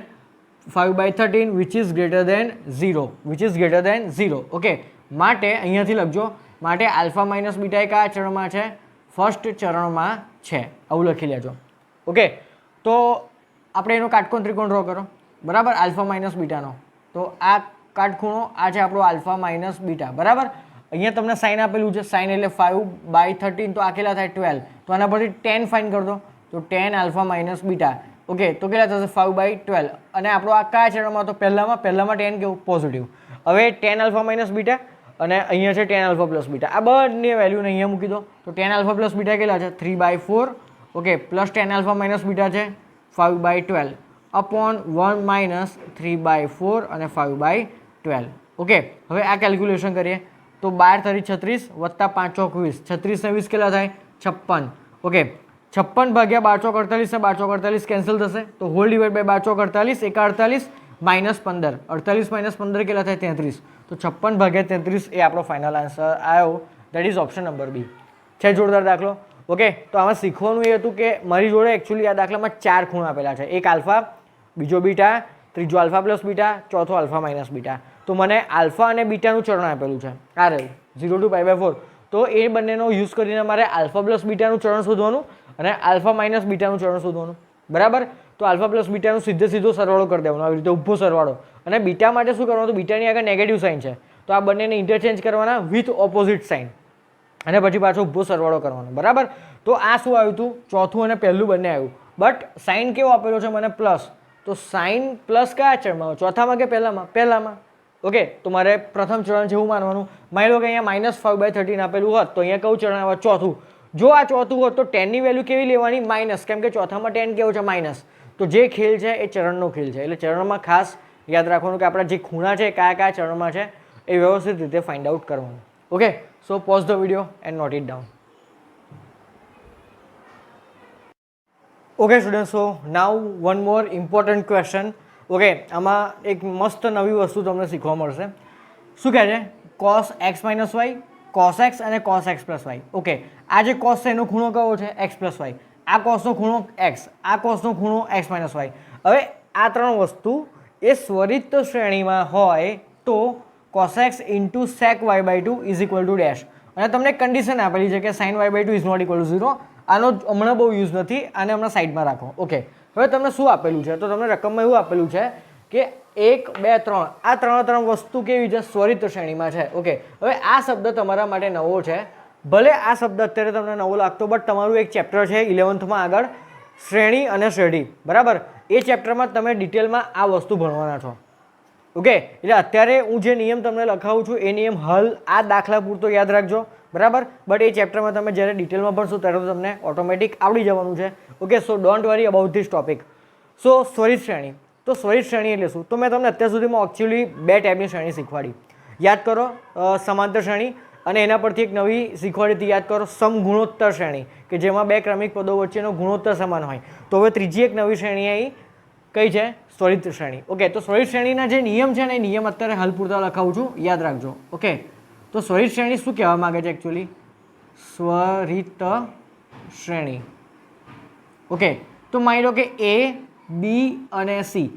5/13 which is greater than 0, which is greater than 0. Okay, માટે અહીંયાથી લખજો, માટે આલ્ફા માઇનસ બીટા એ કયા ચરણમાં છે? ફર્સ્ટ ચરણમાં છે, આવું લખી લેજો. ઓકે, તો આપણે એનો કાટકોણ ત્રિકોણ ડ્રો કરો. બરાબર? આલ્ફા માઇનસ બીટાનો. તો આ કાટખૂણો આ છે આપણો આલ્ફા માઇનસ બીટા. બરાબર? અહીંયા તમને સાઇન આપેલું છે, સાઇન એટલે 5/13, તો આ કેટલા થાય? 12. તો આના પરથી tan ફાઇન કરી દો. તો tan alpha minus beta. Okay, તો કેટલા થશે? 5/12. અને આપણો આ કયા ચરણમાં? તો પહેલામાં tan કેવું? પોઝિટિવ. હવે tan આલ્ફા માઇનસ બીટા અને અહીંયા છે tan આલ્ફા પ્લસ બીટા. આ બંને વેલ્યુને અહીંયા મૂકી દો. તો tan આલ્ફા પ્લસ બીટા કેટલા છે? 3/4. Okay, plus tan alpha minus beta છે 5/12 અપોન 1 માઇનસ 3/4 અને 5/12. ઓકે, હવે આ કેલ્ક્યુલેશન કરીએ તો 12 × 36 વત્તા 5 × 20, 36 ને 20 કેટલા થાય? 56. ઓકે, 56 ભાગ્યા 1248 ને 1248 કેન્સલ થશે, તો હોલ ડિવાઇડ બાય 1248 એકા 48 -15, 48 - 15 કેટલા થાય? 33. તો 56 ભાગ્યા 33 એ આપણો ફાઇનલ આન્સર આવ્યો. That is option number B. છે જોરદાર દાખલો. ઓકે, તો આમાં શીખવાનું એ હતું કે મારી જોડે એકચ્યુઅલી આ દાખલામાં 4 ખૂણ આપેલા છે. એક આલ્ફા, બીજો બીટા, ત્રીજો આલ્ફા પ્લસ બીટા, ચોથો આલ્ફા માઇનસ બીટા. તો મને આલ્ફા અને બીટાનું ચરણ આપેલું છે આ રહ્યું 0 to π/4. તો એ બંનેનો યુઝ કરીને મારે આલ્ફા પ્લસ બીટાનું ચરણ શોધવાનું અને આલ્ફા માઇનસ બીટાનું ચરણ શોધવાનું. બરાબર? તો આલ્ફા પ્લસ બીટાનું સીધો સરવાળો કરી દેવાનો, આવી રીતે ઊભો સરવાળો. અને બીટા માટે શું કરવાનું? તો બીટાની આગળ નેગેટિવ સાઇન છે, તો આ બંનેને ઇન્ટરચેન્જ કરવાના વિથ ઓપોઝિટ સાઇન, અને પછી પાછો ઊભો સરવાળો કરવાનો. બરાબર? તો આ શું આવ્યું હતું? ચોથું અને પહેલું બંને આવ્યું. બટ સાઇન કેવો આપેલો છે મને? પ્લસ. તો સાઇન પ્લસ કયા ચરણમાં? ચોથામાં કે પહેલામાં? પહેલામાં. ઓકે, તો મારે પ્રથમ ચરણ છે એવું માનવાનું. માની લો કે અહીંયા -5/13 આપેલું હોત તો અહીંયા કયું ચરણ આવે? ચોથું. જો આ ચોથું હોત તો ટેનની વેલ્યુ કેવી લેવાની? માઇનસ, કેમ કે ચોથામાં ટેન કેવું છે? માઇનસ. તો જે ખેલ છે એ ચરણનો ખેલ છે, એટલે ચરણમાં ખાસ યાદ રાખવાનું કે આપણા જે ખૂણા છે કયા કયા ચરણમાં છે એ વ્યવસ્થિત રીતે ફાઇન્ડ આઉટ કરવાનું. Okay, so pause the video and note it down. Okay student, so now one more important question. Okay, આમાં એક મસ્ત નવી વસ્તુ તમને શીખવા મળશે. શું કહે છે? Cos x minus y, cos x અને cos x plus y. Okay, આ જે કોસ છે એનો ખૂણો કયો છે? X plus y. આ કોસનો ખૂણો એક્સ, આ કોસનો ખૂણો એક્સ માઇનસ વાય. હવે આ ત્રણ વસ્તુ એ સ્વરિત શ્રેણીમાં હોય તો cos x into sec y by two is equal to dash. અને તમને કન્ડિશન આપેલી છે કે sine y by two is not equal to 0. આનો હમણાં બહુ યુઝ નથી, આને હમણાં સાઈડમાં રાખો. ઓકે, હવે તમને શું આપેલું છે? તો તમને રકમમાં એવું આપેલું છે કે 1, 2, 3 આ ત્રણ વસ્તુ કેવી છે? સ્વરિત શ્રેણીમાં છે. ઓકે, હવે આ શબ્દ તમારા માટે નવો છે. ભલે આ શબ્દ અત્યારે તમને નવો લાગતો, બટ તમારું એક ચેપ્ટર છે 11થમાં આગળ, શ્રેણી અને શ્રેઢી, બરાબર? એ ચેપ્ટરમાં તમે ડિટેલમાં આ વસ્તુ ભણવાના છો. ઓકે, એટલે અત્યારે હું જે નિયમ તમને લખાવું છું એ નિયમ હાલ આ દાખલા પૂરતો યાદ રાખજો, બરાબર? બટ એ ચેપ્ટરમાં તમે જ્યારે ડિટેલમાં ભણશો ત્યારે તો તમને ઓટોમેટિક આવડી જવાનું છે. Okay, so don't worry about this topic. So સ્વરિત શ્રેણી, તો સ્વરિત શ્રેણી એટલે શું? તો મેં તમને અત્યાર સુધીમાં એકચ્યુઅલી 2 ટાઈપની શ્રેણી શીખવાડી. યાદ કરો, સમાંતર શ્રેણી, અને એના પરથી એક નવી શીખવાડી હતી, યાદ કરો, સમગુણોત્તર શ્રેણી, કે જેમાં 2 ક્રમિક પદો વચ્ચેનો ગુણોત્તર સમાન હોય. તો હવે ત્રીજી એક નવી શ્રેણી આવી, કઈ છે? સ્વરિત શ્રેણી. ઓકે, તો સ્વરિત શ્રેણીના જે નિયમ છે ને એ નિયમ અત્યારે હાલ પૂરતા લખાવું છું, યાદ રાખજો. ઓકે, તો સ્વરિત શ્રેણી શું કહેવા માંગે છે એકચ્યુઅલી? સ્વરિત શ્રેણી. ઓકે, તો માની લો કે A, B અને C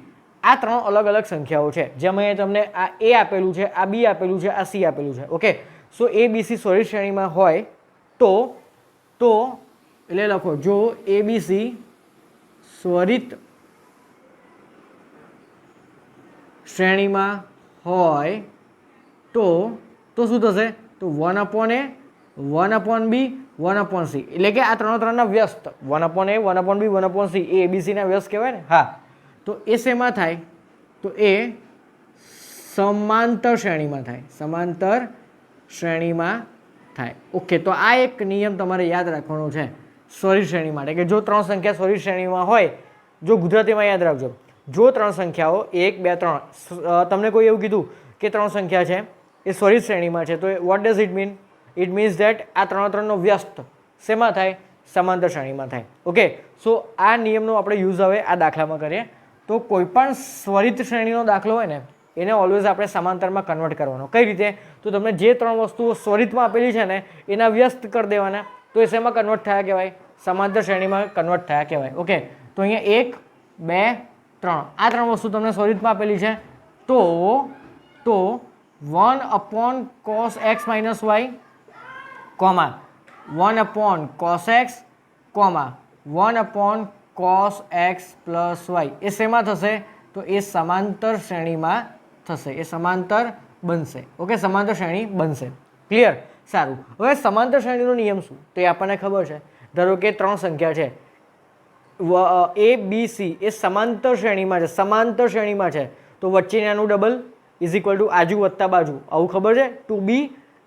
આ 3 અલગ અલગ સંખ્યાઓ છે. જેમાં તમને આ A આપેલું છે, આ B આપેલું છે, આ C આપેલું છે. Okay, so A, B, C સ્વરિત શ્રેણીમાં હોય તો એટલે લખો, જો A, B, C સ્વરિત શ્રેણીમાં હોય તો શું થશે? તો 1/A, 1/B, 1/C, એટલે કે આ ત્રણના વ્યસ્ત 1/A, 1/B, 1/C એ ABC ના વ્યસ્ત કહેવાય ને. હા, તો એ શેમાં થાય? તો એ સમાંતર શ્રેણીમાં થાય, સમાંતર શ્રેણીમાં થાય. ઓકે, તો આ એક નિયમ તમારે યાદ રાખવાનો છે સ્વરિત શ્રેણી માટે, કે જો 3 સંખ્યા સ્વરિત શ્રેણીમાં હોય, જો ગુજરાતીમાં યાદ રાખજો, જો 3 સંખ્યાઓ 1, 2, 3 તમને કોઈ એવું કીધું કે 3 સંખ્યા છે એ સ્વરિત શ્રેણીમાં છે, તો what does it mean? It means that આ ત્રણનો વ્યસ્ત શેમાં થાય? સમાંતર શ્રેણીમાં થાય. ઓકે, સો આ નિયમનો આપણે યુઝ હવે આ દાખલામાં કરીએ. તો કોઈ પણ સ્વરિત શ્રેણીનો દાખલો હોય ને એને ઓલવેઝ આપણે સમાંતરમાં કન્વર્ટ કરવાનો. કઈ રીતે? તો તમને જે 3 વસ્તુઓ સ્વરિતમાં આપેલી છે ને એના વ્યસ્ત કરી દેવાના, તો એ શેમાં કન્વર્ટ થયા કહેવાય? સમાંતર શ્રેણીમાં કન્વર્ટ થયા કહેવાય. ઓકે, તો અહીંયા 1, 2, 3 આ 3 વસ્તુ તમને સ્વરિતમાં આપેલી છે, તો 1 cos x minus y, 1 cos x, 1 cos x plus y એ શેમાં થશે? તો એ સમાંતર શ્રેણીમાં થશે, એ સમાંતર બનશે. ઓકે, સમાંતર શ્રેણી બનશે. ક્લિયર? સારું. હવે સમાંતર શ્રેણીનો નિયમ શું? તો એ આપણને ખબર છે. ધારો કે 3 સંખ્યા છે A, B, C એ સમાંતર શ્રેણીમાં છે, સમાંતર શ્રેણીમાં છે, તો વચ્ચેનાનું ડબલ ઇઝ ઇક્વલ ટુ આજુ વત્તા બાજુ, આવું ખબર છે? 2B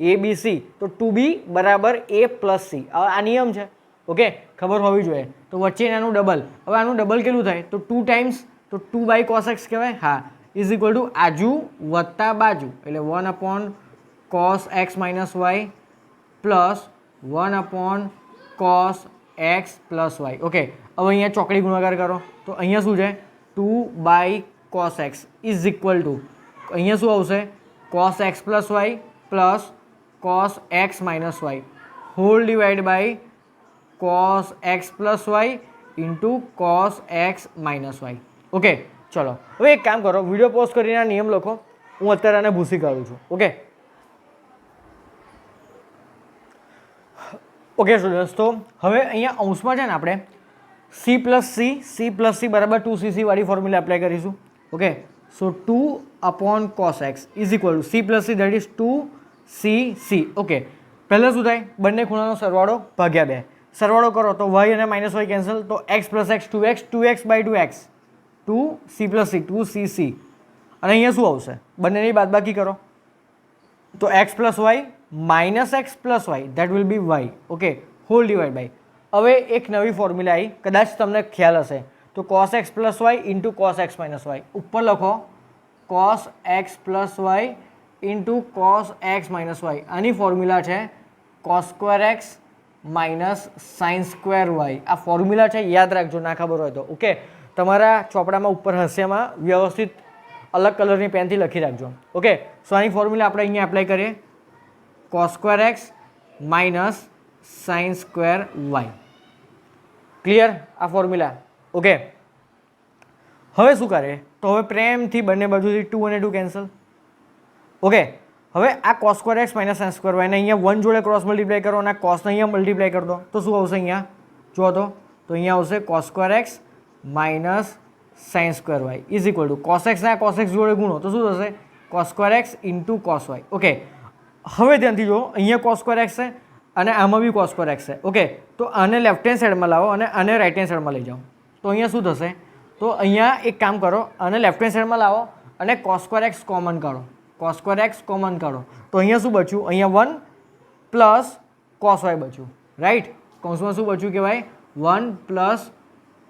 A, B, C, તો 2B બરાબર A પ્લસ C, આ નિયમ છે. ઓકે, ખબર હોવી જોઈએ. તો વચ્ચેનાનું ડબલ, હવે આનું ડબલ કેટલું થાય? તો 2 ટાઈમ્સ, તો 2 cos x કહેવાય. હા, ઇઝ ઇક્વલ ટુ આજુ વત્તા બાજુ, એટલે 1 cos x minus y plus 1 cos x plus y. Okay, હવે અહીંયા ચોકડી ગુણાકાર કરો તો અહીંયા શું છે? 2 cos x is equal to અહીંયા શું આવશે? cos x plus y plus cos x minus y whole divide by cos x plus y into cos x minus y. Okay, ચલો હવે એક કામ કરો, વિડીયો પોઝ કરીને આ નિયમ લખો, હું અત્યારે આને ભૂસી કાઢું છું. ઓકે સ્ટુડન્ટ્સ, તો હવે અહીંયા અંશમાં છે ને આપણે C પ્લસ C બરાબર 2cc વાળી ફોર્મ્યુલા એપ્લાય કરીશું. Okay, so 2 cos x is equal two C plus C that is 2cc. Okay, પહેલાં શું થાય? બંને ખૂણાનો સરવાળો ભાગ્યા 2, સરવાળો કરો તો y અને માઇનસ y કેન્સલ, તો x plus x 2x, 2x by 2x, 2c plus c 2cc, અને અહીંયા શું આવશે? બંનેની બાદબાકી કરો તો x plus y minus x plus y that will be y. Okay, whole divide by. હવે એક નવી ફોર્મ્યુલા આવી, કદાચ તમને ખ્યાલ હશે, તો cos x plus y into cos x minus y. ઉપર લખો cos x plus y into cos x minus y. આની ફોર્મ્યુલા છે cos square x minus sine square y. આ ફોર્મ્યુલા છે, યાદ રાખજો ના ખબર હોય તો. ઓકે, તમારા ચોપડામાં ઉપર હસ્યમાં વ્યવસ્થિત અલગ કલરની પેનથી લખી રાખજો. ઓકે, સો આની ફોર્મ્યુલા આપણે અહીંયા એપ્લાય કરીએ. Cos square x minus sine square y. Clear આ ફોર્મ્યુલા? ઓકે, હવે શું કરે તો હવે પ્રેમથી બંને બાજુથી 2 અને 2 કેન્સલ. ઓકે, હવે આ cos square x minus sine square y ને અહીંયા 1 જોડે ક્રોસ મલ્ટીપ્લાય કરો અને આ કોસને અહીંયા મલ્ટીપ્લાય કરી દો તો શું આવશે અહીંયા? જુઓ તો અહીંયા આવશે cos square x minus sine square y is equal to cos x ના કોસ એક્સ જોડે ગુણો તો શું થશે? Cos square x into cos y. Okay, હવે ધ્યાનથી જુઓ, અહીંયા કોસ સ્ક્વેર એક્સ છે અને આમાં બી કોસ સ્ક્વેર એક્સ છે. ઓકે, તો આને લેફ્ટ હેન્ડ સાઈડમાં લાવો અને આને રાઈટ હેન્ડ સાઈડમાં લઈ જાઓ તો અહીંયા શું થશે? તો અહીંયા એક કામ કરો, આને લેફ્ટ હેન્ડ સાઈડમાં લાવો અને કોસ સ્ક્વેર એક્સ કોમન કાઢો. કોસ સ્ક્વેર એક્સ કોમન કાઢો તો અહીંયા શું બચ્યું? અહીંયા 1 પ્લસ કોસ વાય બચ્યું. રાઈટ, કૌંસમાં શું બચ્યું કહેવાય? 1 plus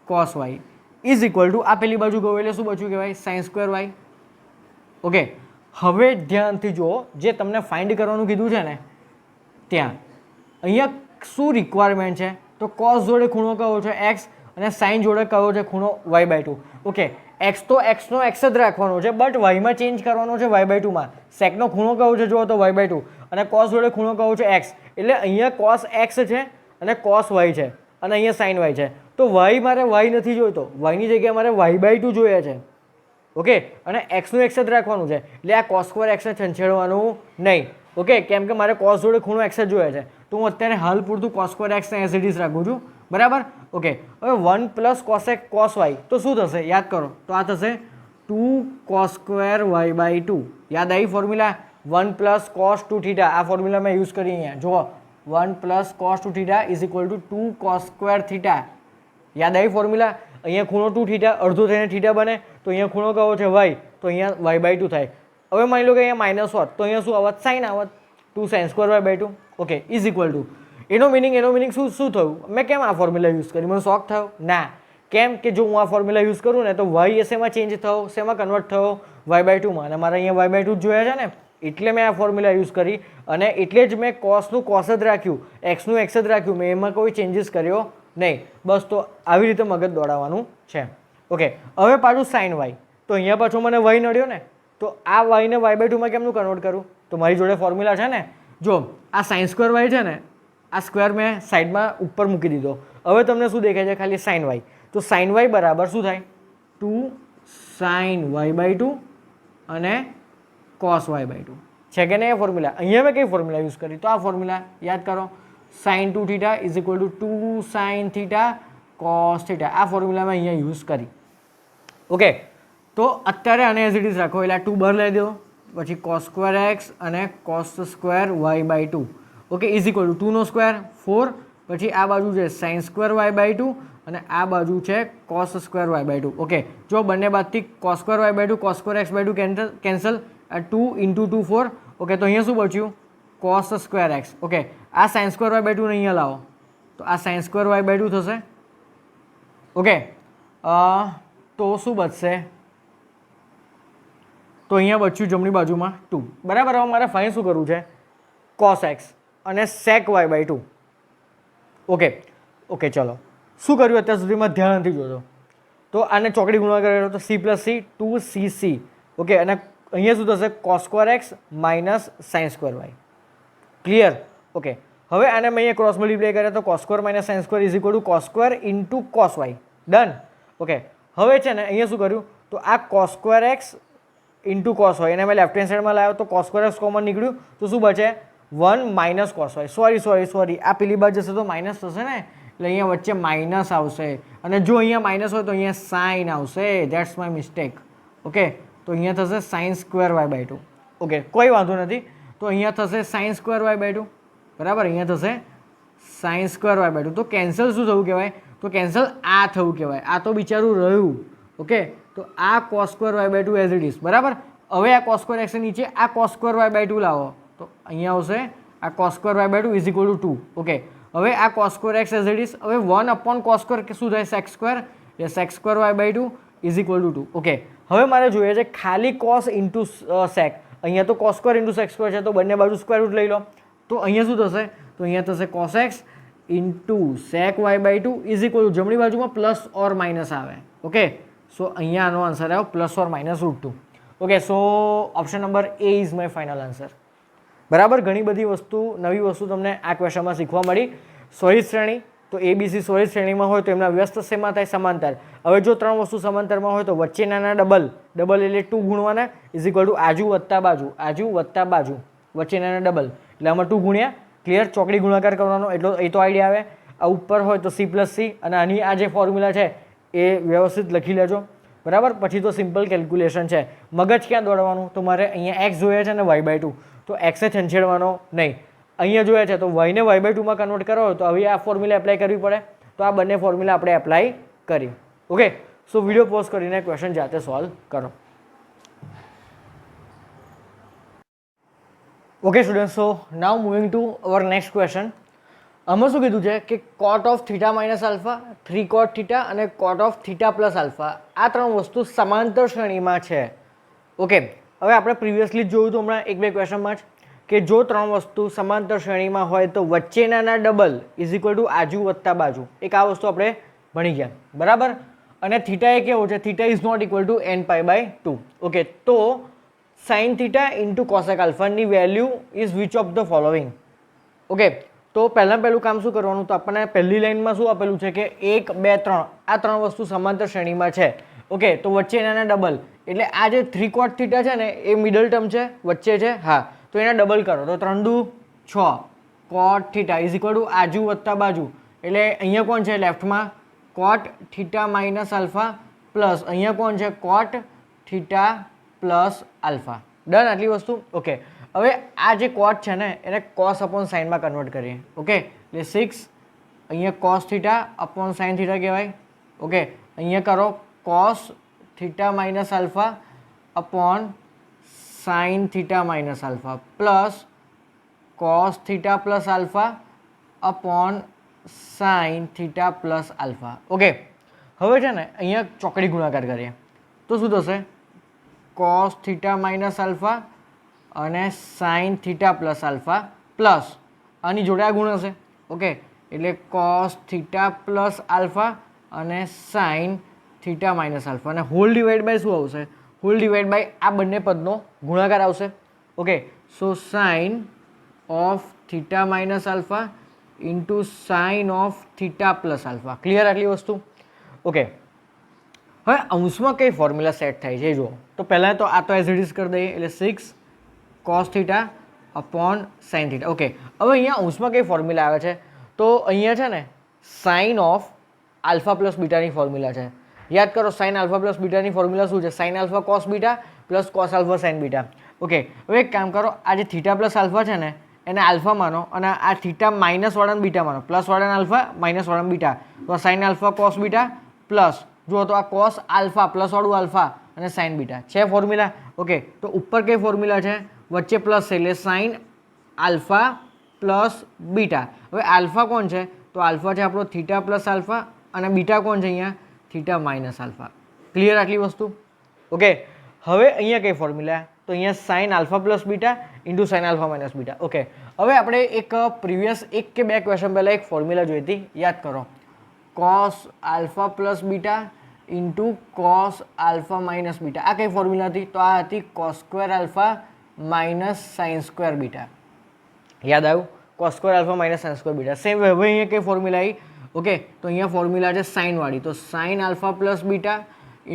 cos y is equal to આ પેલી બાજુ ગયો એટલે શું બચ્યું કહેવાય? Sign square Y. ઓકે, હવે ધ્યાનથી જુઓ, જે તમને ફાઇન્ડ કરવાનું કીધું છે ને ત્યાં અહીંયા શું રિક્વાયરમેન્ટ છે? તો કોસ જોડે ખૂણો કયો છે? એક્સ, અને સાઇન જોડે કયો છે ખૂણો? y/2. ઓકે, એક્સ તો એક્સનો એક્સ જ રાખવાનો છે બટ વાયમાં ચેન્જ કરવાનો છે y/2માં. સેકનો ખૂણો કયો છે જુઓ તો y/2 અને કોસ જોડે ખૂણો કયો છે? એક્સ. એટલે અહીંયા કોસ એક્સ છે અને કોસ વાય છે અને અહીંયા સાઇન વાય છે. તો વાય મારે વાય નથી જોઈતો, વાયની જગ્યાએ મારે y/2 જોઈએ છે. ઓકે, અને એક્સનું એક્સ જ રાખવાનું છે એટલે આ કોસ સ્ક્વેર એક્સને છંછેડવાનું નહીં. ઓકે, કેમ કે મારે કોસ જોડે ખૂણો એક્સ જ જોઈએ છે તો હું અત્યારે હાલ પૂરતું કોસ સ્ક્વેર એક્સને એઝ ઇટ ઇઝ રાખું છું. બરાબર? ઓકે, હવે 1 plus cos x cos y તો શું થશે? યાદ કરો તો આ થશે 2 કોસ સ્ક્વેર y/2. યાદ આવી ફોર્મ્યુલા? 1 plus cos 2 theta. આ ફોર્મ્યુલા મેં યુઝ કરી અહીંયા. જુઓ, 1 plus cos 2 theta is equal to 2 cos square theta. યાદ આવી ફોર્મ્યુલા? અહીંયા ખૂણો 2 થીટા, અડધો થઈને થીટા બને તો અહીંયા ખૂણો કયો છે? વાય, તો અહીંયા y/2 થાય. હવે માની લો કે અહીંયા માઇનસ હોત તો અહીંયા શું આવત? સાઇન આવત. 2 sign square y/2. Okay, is equal two એનો મિનિંગ શું થયું? મેં કેમ આ ફોર્મ્યુલા યુઝ કરી? મને શોખ થયો? ના. કેમ કે જો હું આ ફોર્મ્યુલા યુઝ કરું ને તો y એ શેમાં ચેન્જ થયો? શેમાં કન્વર્ટ થયો? y/2માં. અને મારે અહીંયા y/2 જ જોયા છે ને એટલે મેં આ ફોર્મ્યુલા યુઝ કરી અને એટલે જ મેં કોસનું કોસ જ રાખ્યું, એક્સનું એક્સ જ રાખ્યું. મેં એમાં કોઈ ચેન્જીસ કર્યો નહીં. બસ, તો આવી રીતે મગજ દોડાવવાનું છે. ઓકે, હવે પાછું સાઇન વાય. તો અહીંયા પાછો મને y નડ્યો ને તો આ વાયને y/2માં કેમનું કન્વર્ટ કરું? તો મારી જોડે ફોર્મ્યુલા છે ને, જો આ સાઇન સ્ક્વેર વાય છે ને, આ સ્ક્વેર મેં સાઈડમાં ઉપર મૂકી દીધો. હવે તમને શું દેખાય છે? ખાલી સાઇન વાય. તો સાઇન વાય બરાબર શું થાય? 2 સાઇન y/2 અને કોસ y/2 છે કે નહીં? એ ફોર્મ્યુલા અહીંયા મેં કઈ ફોર્મ્યુલા યુઝ કરી? તો આ ફોર્મ્યુલા યાદ કરો. Sine 2 theta is equal to 2 sine theta cos theta. આ ફોર્મ્યુલા મેં અહીંયા યુઝ કરી. ઓકે, તો અત્યારે આને એઝ ઇટ ઇઝ રાખો એટલે 2 બહાર લઈ દો, પછી કોસ સ્ક્વેર એક્સ અને cos square y/2. Okay, is equal to 2નો સ્ક્વેર 4, પછી આ બાજુ છે સાઇન સ્ક્વેર y/2 અને આ બાજુ છે કોસ સ્ક્વેર y/2. ઓકે, જો બંને બાજુથી cos square y/2 cos square x/2 cancel. આ 2 ઇન્ટુ 2 4. ઓકે, તો અહીંયા શું બચ્યું? Cos square x. ઓકે, આ સાઇન સ્ક્વેર y/2 ને અહીંયા લાવો તો આ સાઇન સ્ક્વેર y/2 થશે. ઓકે, તો શું બચશે? તો અહીંયા બચ્યું જમણી બાજુમાં 2. બરાબર? હવે મારે ફાઇન શું કરવું છે? કોસ એક્સ અને સેક y/2. ઓકે, ચલો શું કર્યું અત્યાર સુધીમાં? ધ્યાનથી જોજો. તો આને ચોકડી ગુણાકાર કર્યો તો c plus c 2cc. Okay, અને અહીંયા શું થશે? Cos square x minus sine square y. Clear? Okay, હવે આને મેં અહીંયા ક્રોસ મલ્ટીપ્લાય કર્યા તો cos square minus sine square is equal to cos square into cos y. Done. Okay, હવે છે ને અહીંયા શું કર્યું? તો આ cos square x into cos y એને મેં લેફ્ટ હેન્ડ સાઈડમાં લાવ્યો તો કોસ સ્ક્વેર એક્સ કોમન નીકળ્યું તો શું બચે? 1 માઇનસ કોસ વાય. સોરી, આ પેલી બાજુ જશે તો માઇનસ થશે ને એટલે અહીંયા વચ્ચે માઇનસ આવશે અને જો અહીંયા માઇનસ હોય તો અહીંયા સાઇન આવશે. That's my mistake. ઓકે, તો અહીંયા થશે સાઇન સ્ક્વેર y/2. ઓકે, કોઈ વાંધો નથી. તો અહીંયા થશે સાઇન સ્ક્વેર y/2. બરાબર? અહીંયા થશે સાઇન સ્ક્વેર y/2. તો કેન્સલ શું થયું કહેવાય? તો કેન્સલ આ થયું કહેવાય. આ તો બિચારું રહ્યું. ઓકે, તો આ cos square y/2 as it is. બરાબર? હવે આ કોસ સ્ક્વેર એક્સ નીચે આ કોસ સ્ક્વેર y/2 લાવો તો અહીંયા આવશે આ cos square y/2 is equal to 2. Okay, હવે આ cos square x as it is. હવે 1 અપોન કોસ સ્ક્વેર શું થાય? Sec square. એટલે sec square y/2 is equal to 2. Okay, હવે મારે જોઈએ છે ખાલી કોસ ઇન્ટુ સેક અહીંયા તો cos square into sec square છે, તો બંને બાજુ સ્ક્વેર રૂટ લઈ લો. તો અહીંયા શું થશે? તો અહીંયા થશે cos x into sec y/2 is equal two જમણી બાજુમાં પ્લસ ઓર માઇનસ આવે. ઓકે, સો અહીંયા આનો આન્સર આવ્યો plus or minus √2. Okay, so option number A is my final answer. બરાબર, ઘણી બધી વસ્તુ, નવી વસ્તુ તમને આ ક્વેશ્ચનમાં શીખવા મળી. સોલિડ શ્રેણી, તો ABC સોલિડ શ્રેણીમાં હોય તો એમના વ્યસ્ત શેમાં થાય? સમાંતર. હવે જો 3 વસ્તુ સમાંતરમાં હોય તો વચ્ચેના ડબલ, ડબલ એટલે 2 ગુણવાના ઇઝ ઇક્વલ ટુ આજુ વત્તા બાજુ, આજુ વત્તા બાજુ, વચ્ચેના ડબલ એટલે આમાં 2 ગુણ્યા. ક્લિયર? ચોકડી ગુણાકાર કરવાનો એટલો એ તો આઈડિયા આવે. આ ઉપર હોય તો C+C, અને આની આ જે ફોર્મ્યુલા છે એ વ્યવસ્થિત લખી લેજો. બરાબર, પછી તો સિમ્પલ કેલ્ક્યુલેશન છે. મગજ ક્યાં દોડવાનું? તો મારે અહીંયા x જોઈએ છે ને y/2, તો x છંછેડવાનો નહીં. અહીંયા જોઈએ છે તો y ને y/2 માં કન્વર્ટ કરો હોય તો હવે આ ફોર્મ્યુલા એપ્લાય કરવી પડે. તો આ બંને ફોર્મ્યુલા આપણે એપ્લાય કરી. ઓકે, સો વિડીયો પોઝ કરીને ક્વેશ્ચન જાતે સોલ્વ કરો. Okay student, so now moving to our next question. આમાં શું કીધું છે કે cot of θ minus alpha, 3 cot θ અને cot of θ પ્લસ આલ્ફા, આ 3 વસ્તુ સમાંતર શ્રેણીમાં છે. ઓકે, હવે આપણે પ્રિવિયસલી જોયું હતું હમણાં 1-2 ક્વેશ્ચનમાં જ કે જો 3 વસ્તુ સમાંતર શ્રેણીમાં હોય તો વચ્ચેના ડબલ ઇઝ ઇક્વલ ટુ આજુ વત્તા બાજુ. એક આ વસ્તુ આપણે ભણી ગયા. બરાબર, અને θ એ કેવો છે? θ is not equal to nπ/2. Okay, તો sin θ ઇન્ટુ કોસેક આલ્ફાની value is which of the following? Okay, તો પહેલું કામ શું કરવાનું? તો આપણને પહેલી લાઈનમાં શું આપેલું છે કે 1, 2, 3 આ 3 વસ્તુ સમાંતર શ્રેણીમાં છે. ઓકે, તો વચ્ચેના ડબલ એટલે આ જે 3 cot θ છે ને એ મિડલ ટર્મ છે, વચ્ચે છે. હા, તો એના ડબલ કરો તો 3 દુ 6 cot θ ઇઝ ઇક્વલ ટુ આજુ વત્તા બાજુ એટલે અહીંયા કોણ છે લેફ્ટમાં? cot θ માઇનસ આલ્ફા પ્લસ અહીંયા કોણ છે? cot θ plus alpha. ડન આટલી વસ્તુ. ઓકે, હવે આ જે cot છે ને એને cos અપોન સાઇનમાં કન્વર્ટ કરીએ. ઓકે, એટલે 6 અહીંયા cos θ અપોન sin θ કહેવાય. ઓકે, અહીંયા કરો cos θ minus alpha upon sin θ minus alpha plus cos θ plus alpha upon sin θ plus alpha. Okay, હવે છે ને અહીંયા ચોકડી ગુણાકાર કરીએ તો શું થશે? cos θ માઇનસ આલ્ફા અને sin θ પ્લસ આલ્ફા પ્લસ આની જોડે આ ગુણ હશે. ઓકે, એટલે cos θ પ્લસ આલ્ફા અને sin θ માઇનસ આલ્ફા અને હોલ ડિવાઈડ બાય શું આવશે? હોલ ડિવાઈડ બાય આ બંને પદનો ગુણાકાર આવશે. Okay, so sin of θ minus alpha into sin of θ plus alpha. Clear આટલી વસ્તુ? ઓકે, હવે અંશમાં કઈ ફોર્મ્યુલા સેટ થાય છે જુઓ. તો પહેલાં તો આ તો એઝ ઇટ ઇઝ કરી દઈએ એટલે 6 cos θ અપોન sin θ. ઓકે, હવે અહીંયા અંશમાં કઈ ફોર્મ્યુલા આવે છે? તો અહીંયા છે ને સાઇન ઓફ આલ્ફા પ્લસ બીટાની ફોર્મ્યુલા છે. યાદ કરો, સાઇન આલ્ફા પ્લસ બીટાની ફોર્મ્યુલા શું છે? Sine alpha cos beta plus cos alpha sine beta. Okay, હવે એક કામ કરો, આ જે θ પ્લસ આલ્ફા છે ને એને આલ્ફા માનો અને આ θ માઇનસ વાળાને બીટા માનો. પ્લસ વાળાને આલ્ફા, માઇનસ વાળાને બીટા. તો આ sign alpha cos beta plus જુઓ તો આ કોસ આલ્ફા પ્લસ વાળું આલ્ફા અને સાઇન બીટા છે ફોર્મ્યુલા. ઓકે, તો ઉપર કઈ ફોર્મ્યુલા છે? વચ્ચે પ્લસ છે એટલે સાઇન આલ્ફા પ્લસ બીટા. હવે આલ્ફા કોણ છે? તો આલ્ફા છે આપણો θ પ્લસ આલ્ફા અને બીટા કોણ છે? અહીંયા θ માઇનસ આલ્ફા. ક્લિયર આટલી વસ્તુ? ઓકે, હવે અહીંયા કઈ ફોર્મ્યુલા? તો અહીંયા sign alpha plus beta into sign alpha minus beta. Okay, હવે આપણે એક પ્રીવિયસ 1 કે 2 ક્વેશ્ચન પહેલાં એક ફોર્મ્યુલા જોઈ હતી, યાદ કરો. cos alpha plus beta into cos alpha minus beta. આ કઈ ફોર્મ્યુલા હતી? તો આ હતી cos square alpha minus sine square beta. યાદ આવ્યું? cos square alpha minus sine square beta. Same હવે અહીંયા કઈ ફોર્મ્યુલા આવી? ઓકે, તો અહીંયા ફોર્મ્યુલા છે સાઇન વાળી. તો sine alpha plus beta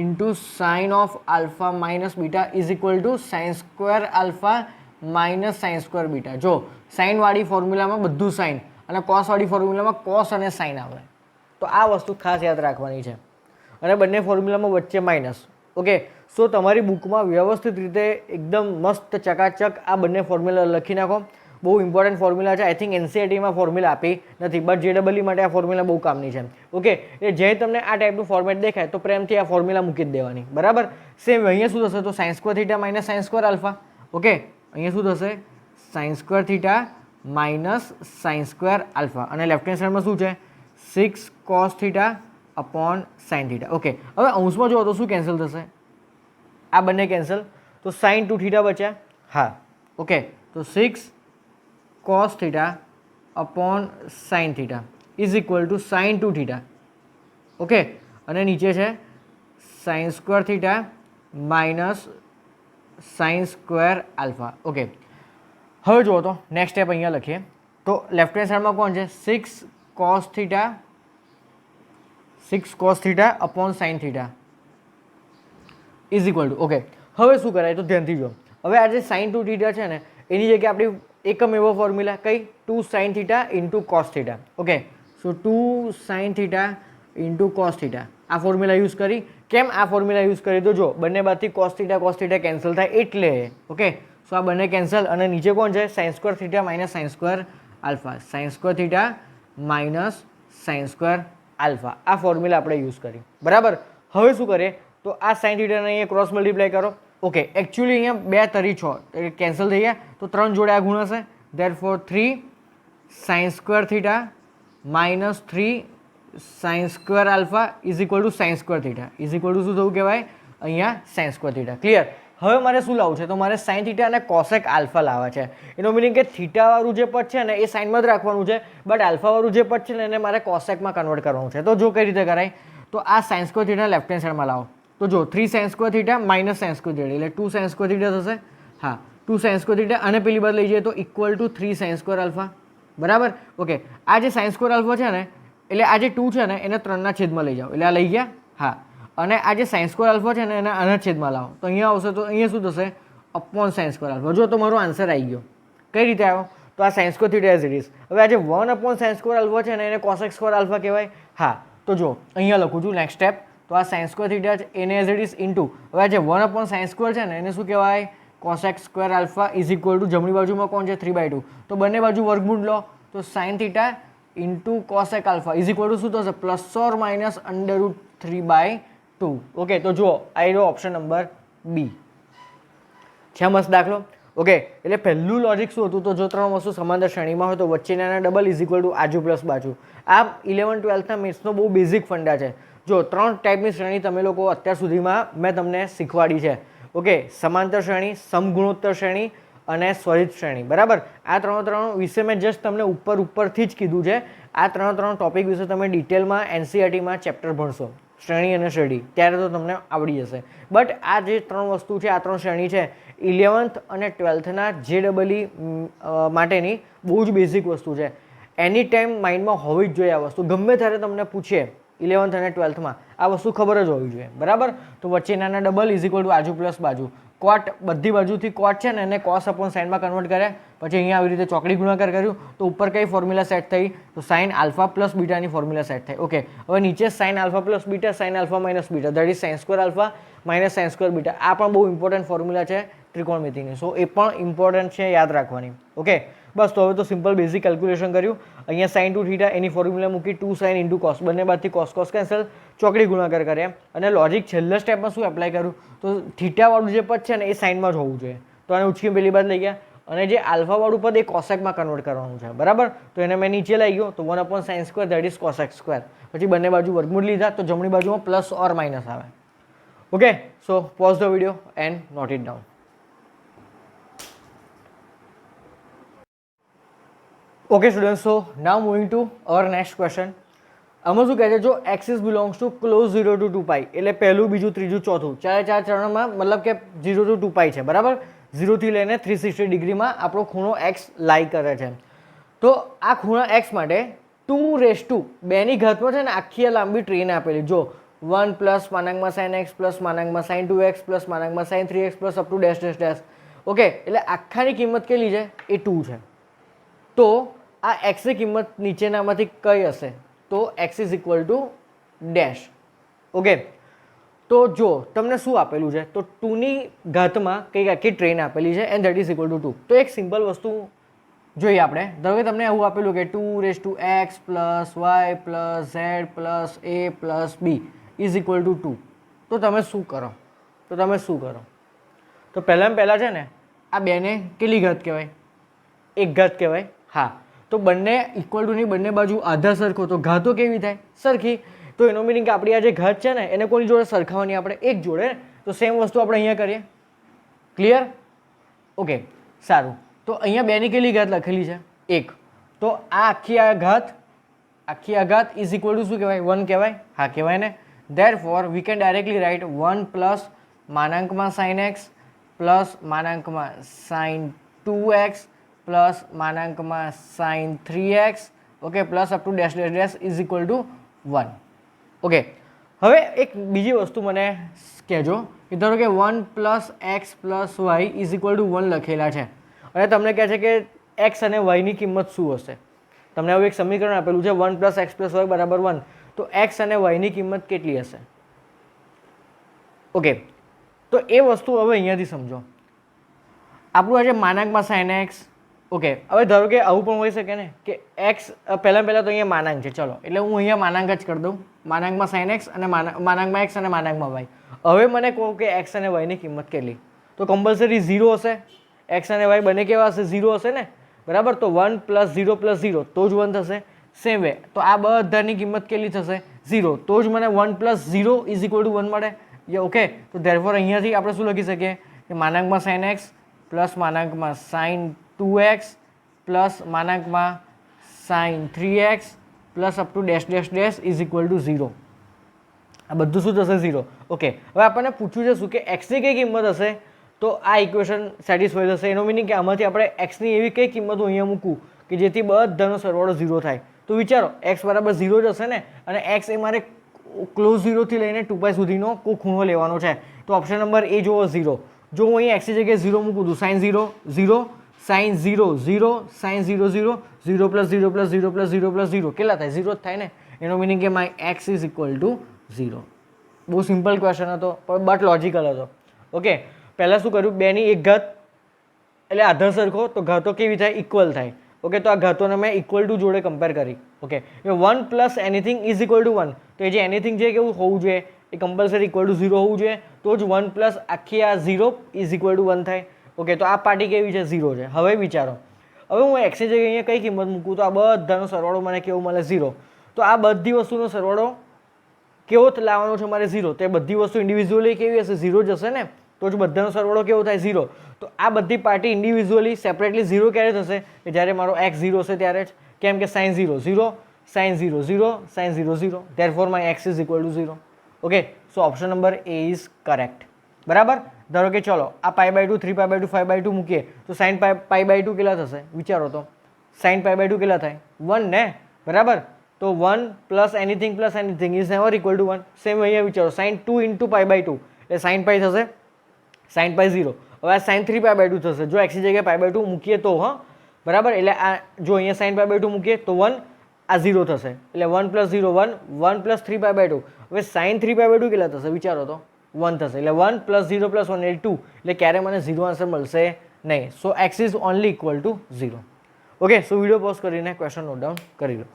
into sign of alpha minus beta is equal to sine square alpha minus sine square beta. જો સાઇન વાળી ફોર્મ્યુલામાં બધું સાઇન અને કોસ વાળી ફોર્મ્યુલામાં કોસ અને સાઇન આવે. તો આ વસ્તુ ખાસ યાદ રાખવાની છે. અને બંને ફોર્મ્યુલામાં વચ્ચે માઇનસ. ઓકે, સો તમારી બુકમાં વ્યવસ્થિત રીતે એકદમ મસ્ત ચકાચક આ બંને ફોર્મ્યુલા લખી નાખો. બહુ ઇમ્પોર્ટન્ટ ફોર્મ્યુલા છે. આઈ થિંક એનસીઈઆરટીમાં ફોર્મ્યુલા આપી નથી, બટ જેડબલઈ માટે આ ફોર્મ્યુલા બહુ કામની છે. ઓકે, એટલે જે તમને આ ટાઈપનું ફોર્મેટ દેખાય તો પ્રેમથી આ ફોર્મ્યુલા મૂકી જ દેવાની. બરાબર, સેમ અહીંયા શું થશે? તો sign square theta minus sine square alpha. Okay, અહીંયા શું થશે? Sign square theta minus sine square alpha અને લેફ્ટ હેન્ડ સાઈડમાં શું છે? 6 cos theta upon sine theta. Okay, હવે અંશમાં જુઓ તો શું કેન્સલ થશે? આ બંને કેન્સલ, તો સાઇન 2 થીટા બચ્યા હા ઓકે, તો 6 cos theta upon sine theta is equal to sine 2 theta. Okay, અને નીચે છે sine square theta minus sine square alpha. Okay, હવે જુઓ તો નેક્સ્ટ સ્ટેપ અહીંયા લખીએ તો લેફ્ટ હેન્ડ સાઈડમાં કોણ છે 6 cos theta upon sine theta is equal two. Okay, હવે શું કરાય તો ધ્યાનથી જો. હવે આ જે સાઇન 2 થીટા છે ને એની જગ્યાએ આપણી એકમ એવો ફોર્મ્યુલા કઈ 2 sin theta into cos theta. Okay, so 2 sin theta into cos theta આ ફોર્મ્યુલા યુઝ કરી. કેમ આ ફોર્મ્યુલા યુઝ કરી તો જો બંને બાજુથી કોસ થીટા કેન્સલ થાય એટલે. ઓકે, સો આ બંને કેન્સલ અને નીચે કોણ છે sine square theta minus sine square alpha. Sign square theta minus sine square alpha આ ફોર્મ્યુલા આપણે યુઝ કરી. બરાબર, હવે શું કરીએ તો આ સાઇન થીટાને અહીંયા ક્રોસ મલ્ટીપ્લાય કરો. ઓકે, એકચ્યુઅલી અહીંયા 2 તરી 6 એટલે કેન્સલ થઈ ગયા તો 3 જોડે આ ગુણાશે. Therefore 3 sine square theta minus 3 sine square alpha is equal to sine square theta is equal to શું થવું કહેવાય અહીંયા સાઇન સ્ક્વેર થીટા. ક્લિયર? હવે મારે શું લાવવું છે તો મારે સાઇન થીટા અને કોસેક આલ્ફા લાવવા છે. એનો મિનિંગ કે થીટાવાળું જે પદ છે ને એ સાઇનમાં જ રાખવાનું છે, બટ આલ્ફાવાળું જે પદ છે ને એને મારે કોસેકમાં કન્વર્ટ કરવાનું છે. તો જો કઈ રીતે કરાય તો આ sine square theta left hand સાઈડમાં લાવો તો જો 3 sine square theta minus sine square theta એટલે 2 સાઇન સ્ક્વેર થીટા થશે. હા, 2 સાઇન સ્ક્વેર થીટા અને પેલી બાદ લઈ જઈએ તો equal to 3 sine square alpha. બરાબર, ઓકે, આ જે સાઇન સ્ક્વેર આલ્ફા છે ને એટલે આ જે 2 છે ને એને 3ના છેદમાં લઈ જાઓ એટલે આ લઈ ગયા. હા, અને આ જે સાઇન સ્ક્વેર આલ્ફા છે ને એને આના છેદમાં લાવો તો અહીંયા આવશે તો અહીંયા શું થશે અપોન સાઇન સ્ક્વેર આલ્ફા. જો તો મારો આન્સર આવી ગયો. કઈ રીતે આવ્યો તો આ sine square theta as it is. હવે આ જે 1 અપોન સાઇન સ્ક્વેર આલ્ફા છે ને એને કોસેક સ્ક્વેર આલ્ફા કહેવાય. હા, તો જો અહીંયા લખું છું નેક્સ્ટ સ્ટેપ તો આ સાઇન સ્ક્વેર થીટા છે એને એઝ ઇટ ઇઝ ઇન્ટુ હવે આ જે 1 અપોન સાઇન સ્ક્વેર છે ને એને શું કહેવાય cosec square alpha is equal two જમણી બાજુમાં કોણ છે 3/2 તો બંને બાજુ વર્ગમૂળ લો તો sine theta into cosec alpha is equal to શું થશે પ્લસ ઓર માઇનસ √3/2. ઓકે, તો જુઓ આ રહ્યો ઓપ્શન નંબર બી છે. મસ્ત દાખલો. ઓકે, એટલે પહેલું લોજિક શું હતું તો જો 3 વસ્તુ સમાંતર શ્રેણીમાં હોય તો વચ્ચેના ડબલ ઇઝ ઇક્વલ ટુ આજુ પ્લસ બાજુ. આ 11 12ના મેથ્સનો બહુ બેઝિક ફંડા છે. જો 3 ટાઈપની શ્રેણી તમે લોકો અત્યાર સુધીમાં મેં તમને શીખવાડી છે. ઓકે, સમાંતર શ્રેણી, સમગુણોત્તર શ્રેણી અને સ્વરિત શ્રેણી. બરાબર, આ ત્રણ વિશે મેં જસ્ટ તમને ઉપરથી જ કીધું છે. આ ત્રણ ટોપિક વિશે તમે ડિટેલમાં એનસીઈઆરટીમાં ચેપ્ટર ભણશો શ્રેણી અને શ્રેણી ત્યારે તો તમને આવડી જશે. બટ આ જે 3 વસ્તુ છે આ 3 શ્રેણી છે 11th અને 12thના JEE માટેની બહુ જ બેઝિક વસ્તુ છે. એની ટાઈમ માઇન્ડમાં હોવી જ જોઈએ આ વસ્તુ. ગમે ત્યારે તમને પૂછે 11th અને 12thમાં આ વસ્તુ ખબર જ હોવી જોઈએ. બરાબર, તો વચ્ચેના ડબલ ઇઝ ઇક્વલ ટુ આજુ પ્લસ બાજુ. કોટ બધી બાજુથી કોટ છે ને એને કોસ અપોન સાઇનમાં કન્વર્ટ કર્યા પછી અહીંયા આવી રીતે ચોકડી ગુણાકાર કર્યું તો ઉપર કઈ ફોર્મ્યુલા સેટ થઈ તો સાઇન આલ્ફા પ્લસ બીટાની ફોર્મ્યુલા સેટ થઈ. ઓકે, હવે નીચે sine alpha plus beta sine alpha minus beta that is sine square alpha minus sine square beta. આ પણ બહુ ઇમ્પોર્ટન્ટ ફોર્મ્યુલા છે ત્રિકોણમિતિની. સો એ પણ ઇમ્પોર્ટન્ટ છે યાદ રાખવાની. ઓકે, બસ તો હવે તો સિમ્પલ બેઝિક કેલ્ક્યુલેશન કર્યું. અહીંયા સાઇન 2 થીટા એની ફોર્મ્યુલા મૂકી 2 સાઇન ઇન્ટુ કોસ બંને બાજુથી કોસ કોસ કેન્સલ ચોકડી ગુણાકાર કર્યા અને લોજિક છેલ્લા સ્ટેપમાં શું એપ્લાય કર્યું તો થીટાવાળું જે પદ છે ને એ સાઇનમાં જ હોવું જોઈએ તો આને ઉચકી પેલી બાદ લઈ ગયા અને જે આલ્ફાવાળું પદ એ કોસેકમાં કન્વર્ટ કરવાનું છે. બરાબર, તો એને મેં નીચે લઈ ગયો તો 1 upon sine square that is cosec square. પછી બંને બાજુ વર્ગમૂળ લીધા તો જમણી બાજુમાં પ્લસ ઓર માઇનસ આવે. Okay, so pause the video and note it down. Okay students, so now moving to our next question. આમાં શું કહે છે જો axis belongs to close 0 to 2π એટલે પહેલું બીજું ત્રીજું ચોથું ચાર ચરણમાં મતલબ કે 0 to 2π છે. બરાબર, 0 થી લઈને 360 ડિગ્રીમાં આપણો ખૂણો એક્સ લાઈ કરે છે. તો આ ખૂણા એક્સ માટે 2 ની ઘાતમાં છે ને આખી આ લાંબી ટ્રેન આપેલી જો 1 પ્લસ માનાંકમાં સાઇન એક્સ પ્લસ માનાંકમાં સાઇન 2x પ્લસ માનાંકમાં sine 3x plus up to dash dash dash. Okay, એટલે આખાની કિંમત કેટલી છે એ 2 છે. તો આ એક્સની કિંમત નીચેનામાંથી કઈ હશે તો x is equal to dash. Okay, તો જો તમને શું આપેલું છે તો 2ની ઘાતમાં કંઈક આખી ટ્રેન આપેલી છે and that is equal to 2. તો એક સિમ્પલ વસ્તુ જોઈએ આપણે. ધારો કે તમને એવું આપેલું કે 2x plus y plus z plus a plus b is equal to 2. તો તમે શું કરો તો પહેલાં છે ને આ બેને કેટલી ઘાત કહેવાય એક ઘાત કહેવાય. હા, તો બંને ઇક્વલ ટુની બંને બાજુ આધા સરખો તો ઘાતો કેવી થાય સરખી. તો એનો મિનિંગ કે આપણી આ જે ઘાત છે ને એને કોની જોડે સરખાવવાની આપણે એક જોડે. તો સેમ વસ્તુ આપણે અહીંયા કરીએ. ક્લિયર? ઓકે સારું, તો અહીંયા બેની કેટલી ઘાત લખેલી છે? 1. તો આ આખી આ ઘાત ઇઝ ઇક્વલ ટુ શું કહેવાય? 1 કહેવાય? હા કહેવાય ને. Therefore we can directly write 1 plus માનાંકમાં સાઇન એક્સ પ્લસ માનાંકમાં સાઇન 2x પ્લસ માનાંકમાં sine 3x, okay, plus up to dash dash dash is equal to 1. Okay, હવે એક બીજી વસ્તુ મને કહેજો કે ધારો કે 1 plus x plus y is equal to 1 લખેલા છે અને તમને કહે છે કે એક્સ અને વાયની કિંમત શું હશે. તમને હવે એક સમીકરણ આપેલું છે 1 પ્લસ એક્સ પ્લસ વાય બરાબર 1, તો એક્સ અને વાયની કિંમત કેટલી હશે? ઓકે, તો એ વસ્તુ હવે અહીંયાથી સમજો. આપણું આજે માનાંકમાં સાઇન એક્સ, ઓકે, હવે ધારો કે આવું પણ હોઈ શકે ને કે એક્સ પહેલાં તો અહીંયા માનાંક છે, ચલો એટલે હું અહીંયા માનાંક જ કરી દઉં, માનાંકમાં સાઇન એક્સ અને માનાંકમાં એક્સ અને માનાંકમાં વાય. હવે મને કહો કે એક્સ અને વાયની કિંમત કેટલી? તો કમ્પલસરી 0 હશે. એક્સ અને વાય બંને કેવા હશે? 0 હશે ને, બરાબર. તો 1 પ્લસ 0 તો જ 1 થશે. સેમ વે તો આ બધાની કિંમત કેટલી થશે? 0, તો જ મને 1 પ્લસ 0 ઇઝ ઇક્વલ ટુ 1 મળે. ઓકે, તો ધેરફોર અહીંયાથી આપણે શું લખી શકીએ કે માનાંકમાં સાઇન એક્સ પ્લસ માનાંકમાં સાઇન 2x પ્લસ માનાંકમાં sine 3x plus up to dash dash dash is equal to 0. આ બધું શું થશે? 0. ઓકે, હવે આપણને પૂછ્યું છે શું કે એક્સની કઈ કિંમત હશે તો આ ઇક્વેશન સેટિસ્ફાઈ થશે. એનો મિનિંગ કે આમાંથી આપણે એક્સની એવી કઈ કિંમત હું અહીંયા મૂકું કે જેથી બધાનો સરવાળો 0 થાય. તો વિચારો એક્સ બરાબર 0 જ હશે ને, અને એક્સ એ મારે ક્લોઝ 0 થી લઈને 2π સુધીનો કોઈ ખૂણો લેવાનો છે. તો ઓપ્શન નંબર એ જુઓ 0. જો હું અહીં એક્સની જગ્યાએ 0 મૂકું તો sine 0 0, sine 0 0, sine 0 0, 0 plus 0 plus 0 plus 0 plus 0 કેટલા થાય? 0 જ થાય ને. એનો મિનિંગ કે my x is equal to 0. બહુ સિમ્પલ ક્વેશ્ચન હતો પણ બટ લોજિકલ હતો. ઓકે, પહેલાં શું કર્યું? બેની એક ઘાત એટલે આધાર સરખો તો ઘાતો કેવી થાય? ઇક્વલ થાય. ઓકે, તો આ ઘાતોને મેં ઇક્વલ ટુ જોડે કમ્પેર કરી. Okay, 1 plus anything is equal to 1, તો એ જે એનીથિંગ છે કેવું હોવું જોઈએ? એ કમ્પલસરી ઇક્વલ ટુ 0 હોવું જોઈએ, તો જ 1 પ્લસ આખી આ 0 ઇઝ ઇક્વલ ટુ 1 થાય. ઓકે, તો આ પાર્ટી કેવી છે? 0 છે. હવે વિચારો, હવે હું એક્સની જગ્યાએ અહીંયા કઈ કિંમત મૂકું તો આ બધાનો સરવાળો મને કેવો મળે? 0. તો આ બધી વસ્તુનો સરવાળો કેવો લાવવાનો છે મારે? 0. તો એ બધી વસ્તુ ઇન્ડિવિજ્યુઅલી કેવી હશે? 0 જ હશે ને, તો જ બધાનો સરવાળો કેવો થાય? 0. તો આ બધી પાર્ટી ઇન્ડિવિજ્યુઅલી સેપરેટલી 0 ક્યારે થશે? કે જ્યારે મારો એક્સ 0 હશે ત્યારે જ. કેમ કે sine 0 0, sine 0 0, sine 0 0, therefore my x is equal to 0. Okay, so option number A is correct. બરાબર. ધારો કે ચલો આ π/2 3π/2 5/2 મૂકીએ તો સાઇન π/2 કેટલા થશે? વિચારો તો સાઇન π/2 કેટલા થાય? 1 ને, બરાબર. તો 1 plus anything is never equal to 1. Same અહીંયા વિચારો સાઇન 2 ઇન્ટુ π/2 એટલે સાઇન π થશે, સાઇન π 0. હવે આ સાઇન 3π/2 થશે જો એક્સની જગ્યાએ π/2 મૂકીએ તો, હા બરાબર. એટલે આ જો અહીંયા સાઇન π/2 મૂકીએ તો 1, આ 0 થશે એટલે 1 પ્લસ 0 1, 1 પ્લસ 3π/2. હવે સાઇન 3π/2 કેટલા થશે? વિચારો તો 1 થશે એટલે 1 પ્લસ 0 પ્લસ 1 એટલે 2, એટલે ક્યારે મને 0 આન્સર મળશે નહીં. So x is only equal to 0. Okay, so video pause કરીને ક્વેશ્ચન નોટ ડાઉન કરી લો.